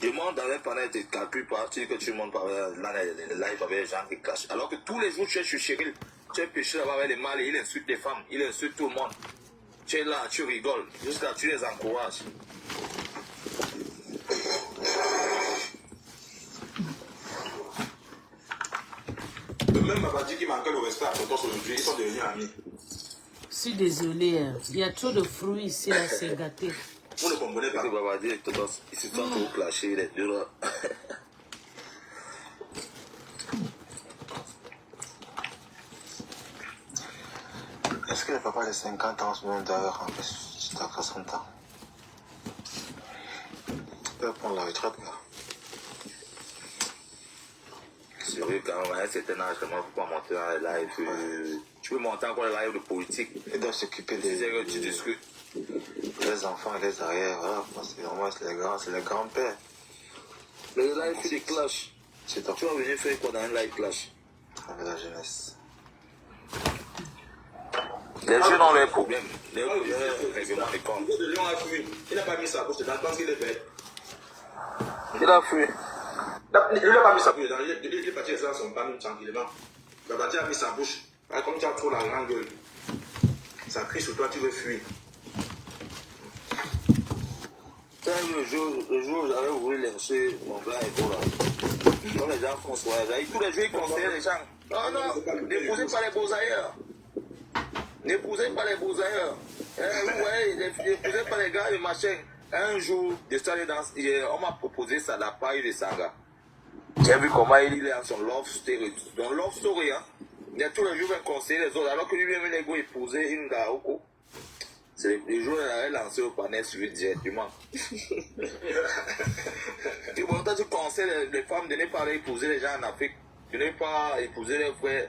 C: Je monte dans un panel de calcul parti que tu montes par là, les lives avec les gens qui cachent. Alors que tous les jours, tu es chez Cheryl, tu es péché là-bas avec les mâles, il insulte les femmes, il insulte tout le monde. Tu es là, tu rigoles, jusqu'à tu les encourages.
G: Même Babadi qui manquait le respect à Tonton aujourd'hui, ils sont devenus amis.
A: Je suis désolée, hein. Il y a trop de fruits ici, là, c'est gâté.
G: Vous ne comprenez pas.
C: Babadi et Tonton, ils se sont trop clashés les deux là.
F: Est-ce que le papa de 50 ans en ce moment doit rentrer jusqu'à 60 ans? Il peut prendre la retraite là.
C: Sérieux, quand même, à un certain âge, comment il ne faut pas monter dans les lives. Tu peux monter encore les lives de politique.
F: Il doit s'occuper
C: Tu discutes.
F: des enfants et des arrières, voilà. Parce que normalement, c'est les grands-pères.
C: Mais le live fait des clashs.
F: C'est
C: Tu vas venir faire quoi dans un live clash?
F: avec la jeunesse.
C: Les jeunes ont leurs problèmes. Les règlements des comptes.
G: Le lion a fui. Il n'a pas mis sa bouche dedans. Je pense qu'il est fait.
C: Il a fui.
G: Il n'a pas mis sa bouche dedans. Il est parti dans son panneau tranquillement. Babadi a mis sa bouche. Comme tu as trop la grande gueule. Ça crie sur toi, tu veux fuir.
C: Le jour où j'avais voulu lyncher mon gars et tout là. Comme les gens font soir. Tous les jours, ils conseillent les gens. Non, n'épousez pas les beaux ailleurs. N'épousez pas les beaux ailleurs. Ouais, n'épousez pas les gars et machin. Un jour, on m'a proposé ça, la paille de Sanga. J'ai vu comment il est en son love story. Dans love story, hein. Il y a tous les jours un conseil les autres. Alors que lui-même, il est épouser une Gaoko. C'est les jours où il avait lancé au panel sur lui directement. Tu vois, tu conseilles les femmes de ne pas aller épouser les gens en Afrique. De ne pas épouser les frères.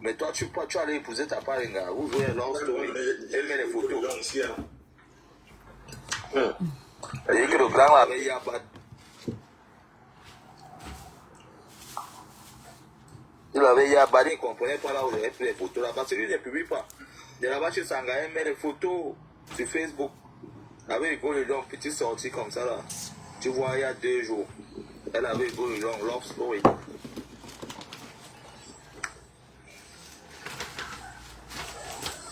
C: Mais toi, tu allais épouser ta part, les gars. Vous jouez à love story. Elle met les photos. C'est-à-dire que le grand là, il y a pas. Il avait il ne comprenait pas là où j'avais pris les photos là. Parce que lui ne publie pas. De là-bas, chez Sanga, il met les photos sur Facebook. Avec Hugo Le Long, petite sortie comme ça là. Tu vois, il y a 2 jours. Elle avait Hugo Le Long, love story.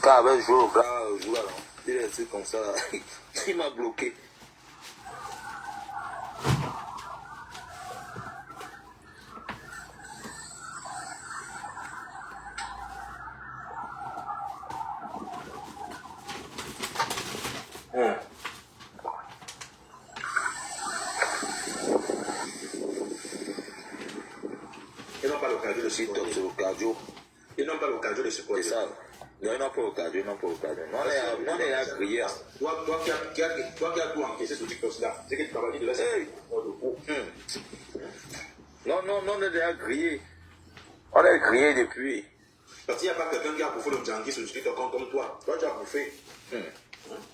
C: Quand avait joué au grand jour là, il est resté comme ça là. Il m'a bloqué.
G: Ils n'ont pas l'occasion de
C: TikTok
G: supporter.
C: sur le cardio.
G: Ils n'ont pas l'occasion de supporter.
C: C'est ça. Non, ils n'ont pas l'occasion, Non, on est à griller.
G: Toi qui as tout encaissé sur TikTok là, c'est que tu travailles de la
C: Non, on est déjà grillé. On est grillé depuis.
G: Parce qu'il n'y a pas quelqu'un qui a bouffé le djangi sur TikTok comme toi. Toi, tu as bouffé.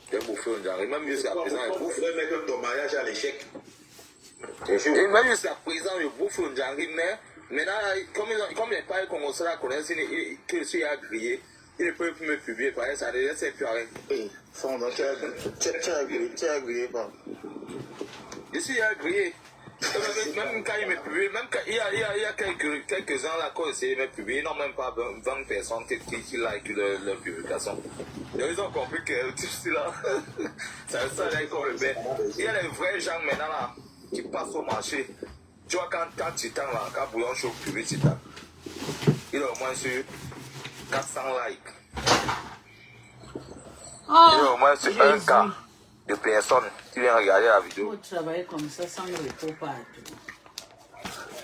C: Tu as bouffé le djangi. Même jusqu'à présent, il bouffe.
G: Tu dois mettre ton mariage à l'échec.
C: Et même jusqu'à présent, il bouffe le djangi. Mais maintenant, comme les parents commencent à connaître que je suis à griller, il ne peut plus me publier. Parce que ça ne sert plus à rien.
F: Oui, tu as grillé pas.
C: Je suis à griller. Même quand il me publie, même quand il y a quelques gens là qui ont essayé de me publier, ils n'ont même pas 20 personnes qui like leur publication. Donc ils ont compris que tout cela, ça allait comme le bête. Il y a les vrais gens maintenant là qui passent au marché. Tu vois, quand Titan là, quand Bouillon Show publie Titan, il a au moins sur 400 likes. Il a au moins sur un cas de personnes qui viennent regarder la vidéo.
A: Faut travailler comme ça sans repos partout.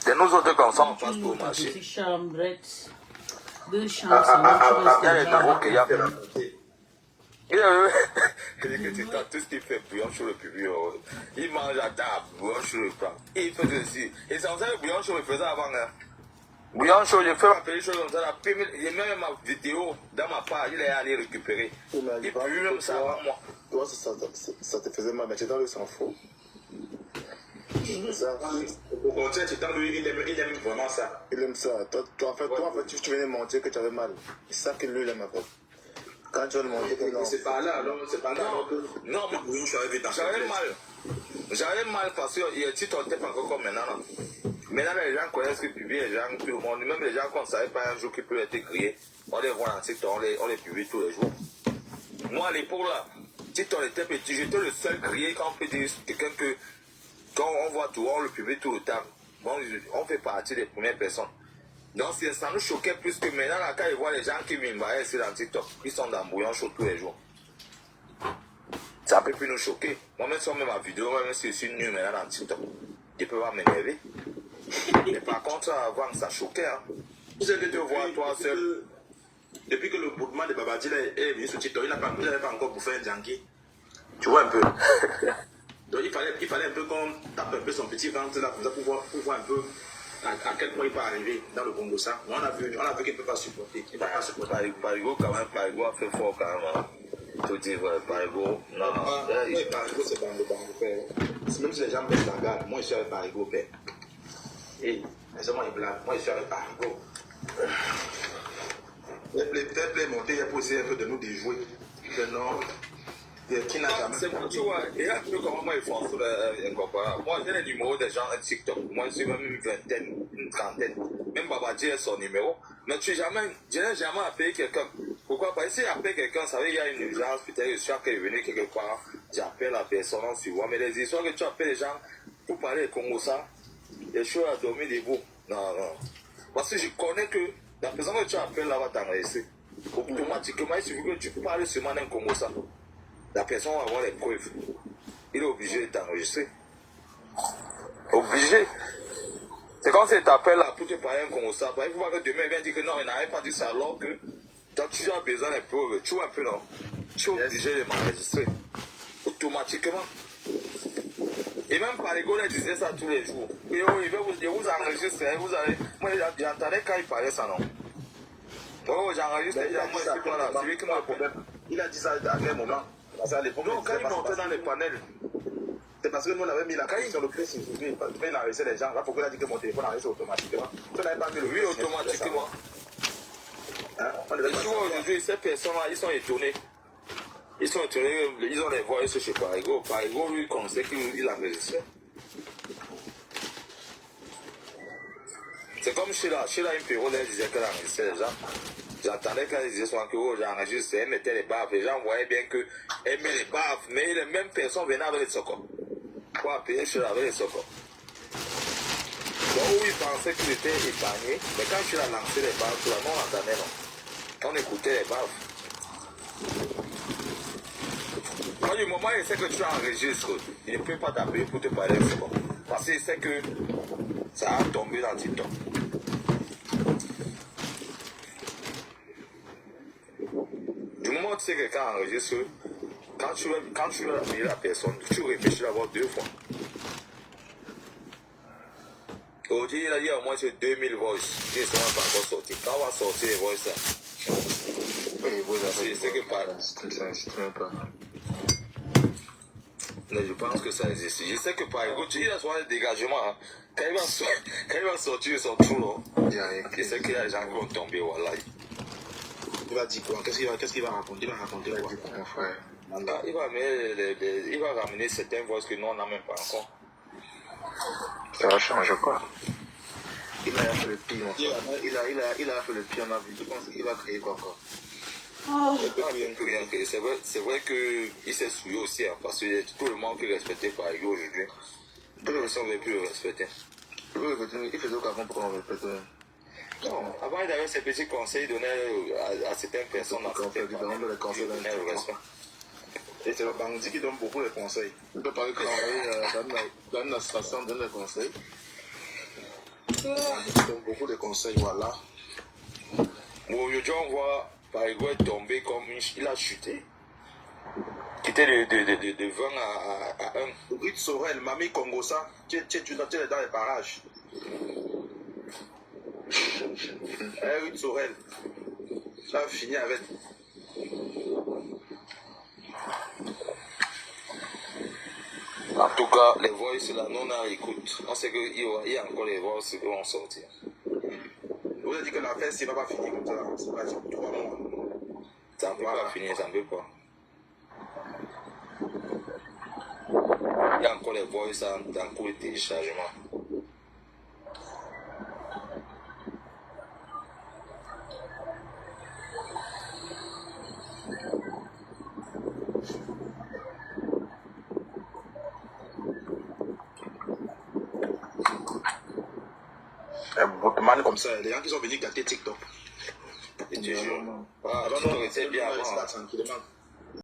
C: C'est nous autres comme ça, on passe pour le marché.
A: Petite chambrette, 2 chambres, c'est
C: Il y a les travaux qu'il y a. Il dit que tu t'as tout ce qu'il fait, Bouillon Show le public. Il mange à table, Bouillon Show le prend. Il fait ceci. Et c'est comme ça que Bouillon Show le faisait avant. Bouillon Show, j'ai fait ma petite chose comme ça. J'ai même ma vidéo dans ma page, il est allé récupérer. Il pue même ça avant moi.
F: Toi, ça te faisait mal, mais tu dans le sang faux.
G: Au contraire, il aime vraiment ça.
F: Il aime ça. Toi, en fait, tu venais mentir que tu avais mal. C'est ça que lui, il aime, en fait. Quand tu vas lui montrer que non.
G: C'est pas là, non, c'est pas là.
C: Non, mais
G: oui, je suis arrivé dans
C: j'avais mal. J'avais mal parce que si tu n'étais pas encore comme maintenant. Maintenant, les gens connaissent que publie les gens, tout le monde. Même les gens qu'on ne savait pas un jour qui peut être grillé, on les voit en TikTok, on les publie tous les jours. Moi, à l'époque là, TikTok était petit, j'étais le seul grillé quand on peut dire quelqu'un que quand on voit tout, on le publie tout le temps. Bon, on fait partie des premières personnes. Donc ça nous choquait plus que maintenant, là, quand ils voient les gens qui m'invaient sur dans TikTok, ils sont dans bouillon chaud tous les jours. Ça peut plus nous choquer. Moi-même, si on met ma vidéo, même si je suis nu maintenant dans TikTok, je peux pas m'énerver. Mais par contre, avant, ça choquait. Hein.
G: Vous savez que tu vois, toi seul, depuis que le mouvement de Babadi est venu sur TikTok, il n'avait pas encore bouffé un junkie. Tu vois un peu. Donc il fallait un peu qu'on tape un peu son petit ventre là, pour voir un peu à quel point il peut arriver dans le Congo. Ça. On a vu qu'il ne peut pas supporter. Il ne peut pas supporter.
C: Parigo, quand même, Parigo a fait fort quand même. Hein. Tout dire, Parigo, non.
G: Parigo, c'est Bango père. Même si les gens baissent la garde, moi je suis avec Parigo père. Et les hommes ils blaguent, moi je suis avec Parigo. Les play montés, il pour essayer un peu de nous déjouer. Non. Qui n'a jamais.
C: C'est pour tu vois, et un peu comment moi ils font sur moi j'ai les numéros des gens à TikTok. Moi je suis même une vingtaine, une trentaine. Même Babadi a son numéro. Mais je n'ai jamais appelé quelqu'un. Pourquoi? Parce que si j'appelle quelqu'un, ça veut dire qu'il y a une urgence, peut-être que je suis venu quelque part, j'appelle la personne en suivant. Mais les histoires que tu appelles les gens pour parler de Congo, ça, les choses à dormir debout. Non. Parce que je connais que la personne que tu appelles là va t'enregistrer. Automatiquement, il suffit que tu parles seulement d'un Congo, ça. La personne va avoir les preuves. Il est obligé de t'enregistrer. Obligé. C'est comme si tu t'appelles là pour te parler un Congo, ça. Il faut pas que demain il vienne dire que non, il n'avait pas dit ça alors que tu as besoin des preuves. Tu vois un peu, non? Tu es obligé de m'enregistrer. Automatiquement. Et même Parigo, il disait ça tous les jours. Et il vous enregistrer. Moi, j'entendais quand il parlait ça, non? Oh, j'enregistre.
G: Il a dit ça à quel moment? Parce qu'à l'époque,
C: quand il montait dans les panels,
G: c'est parce que nous on avait mis la clé sur le clé sur il a enregistré les gens. Là, pourquoi il a dit que mon téléphone enregistre automatiquement? Tu n'avais pas mis le
C: oui, automatiquement. Tu vois, aujourd'hui, ces personnes-là, ils sont étonnés. Ils ont les voix chez Parigo. Parigo, lui, conseille qu'il enregistre. C'est comme Sheila Impero, elle disait qu'elle enregistrait les gens. J'entendais qu'elle disait souvent que j'enregistre, elle mettait les baffes. Les gens voyaient bien qu'elle met les baffes, mais les mêmes personnes venaient avec les socos. Pour appeler Sheila avec les socos. Donc, ils pensaient qu'ils étaient épargnés, mais quand Sheila lançait les baffes, tout le monde entendait, non. On écoutait les baffes. Quand du moment où il sait que tu enregistres, il ne peut pas t'appeler pour te parler de socos. Parce qu'il sait que ça a tombé dans TikTok. Du moment où tu sais que quelqu'un enregistre, quand tu veux appeler la personne, tu réfléchis d'abord 2 fois. Aujourd'hui, il a dit au moins sur 2000 voices qui ne sont pas encore sortis. Quand on va sortir les voices, je sais que pas. Mais je pense que ça existe. Je sais que par exemple, il a souvent des dégagements. Hein. Quand il va sortir son trou, je sais qu'il y a des gens qui vont tomber. Voilà.
G: Il va dire quoi? Qu'est-ce qu'il va raconter? Il va raconter quoi?
C: Il va ramener certaines voix que nous on n'a même pas encore.
G: Ça va changer quoi? Il a fait le pire. Il a fait le pire, on a vu. Je pense qu'il va créer quoi encore?
C: C'est vrai qu'il s'est souillé aussi, hein, parce que tout le monde qui est respecté par lui aujourd'hui, tout le monde ne veut plus le respecter.
G: Il faisait aucun pour qu'on le respecte.
C: Non, avant il avait ces petits conseils donnés à certaines personnes.
G: Et c'est le bandit qui donne beaucoup de conseils. Il peut parler dans une association, donne des conseils. Il donne beaucoup de conseils, voilà.
C: Bon, aujourd'hui on voit Parigo est tombé comme il a chuté. Qui était de 20 à 1.
G: Ruth Sorel, Mamie Congosa, tu es dans les parages. Ruth Sorel, ça a fini avec.
C: En tout cas, les voices là, nous on écoute. On sait qu'il y a encore les voices qui vont sortir.
G: Vous avez dit que la fête, ne va pas finir comme ça. C'est pas 3 mois.
C: Ça ne peut pas finir, ça ne peut pas. Il y a encore les voices en cours de téléchargement.
G: Un bootman comme ça, les gens qui sont venus gâter TikTok.
C: Et tu jures.
G: Avant,
C: Tu te bien avant.
G: Tranquillement.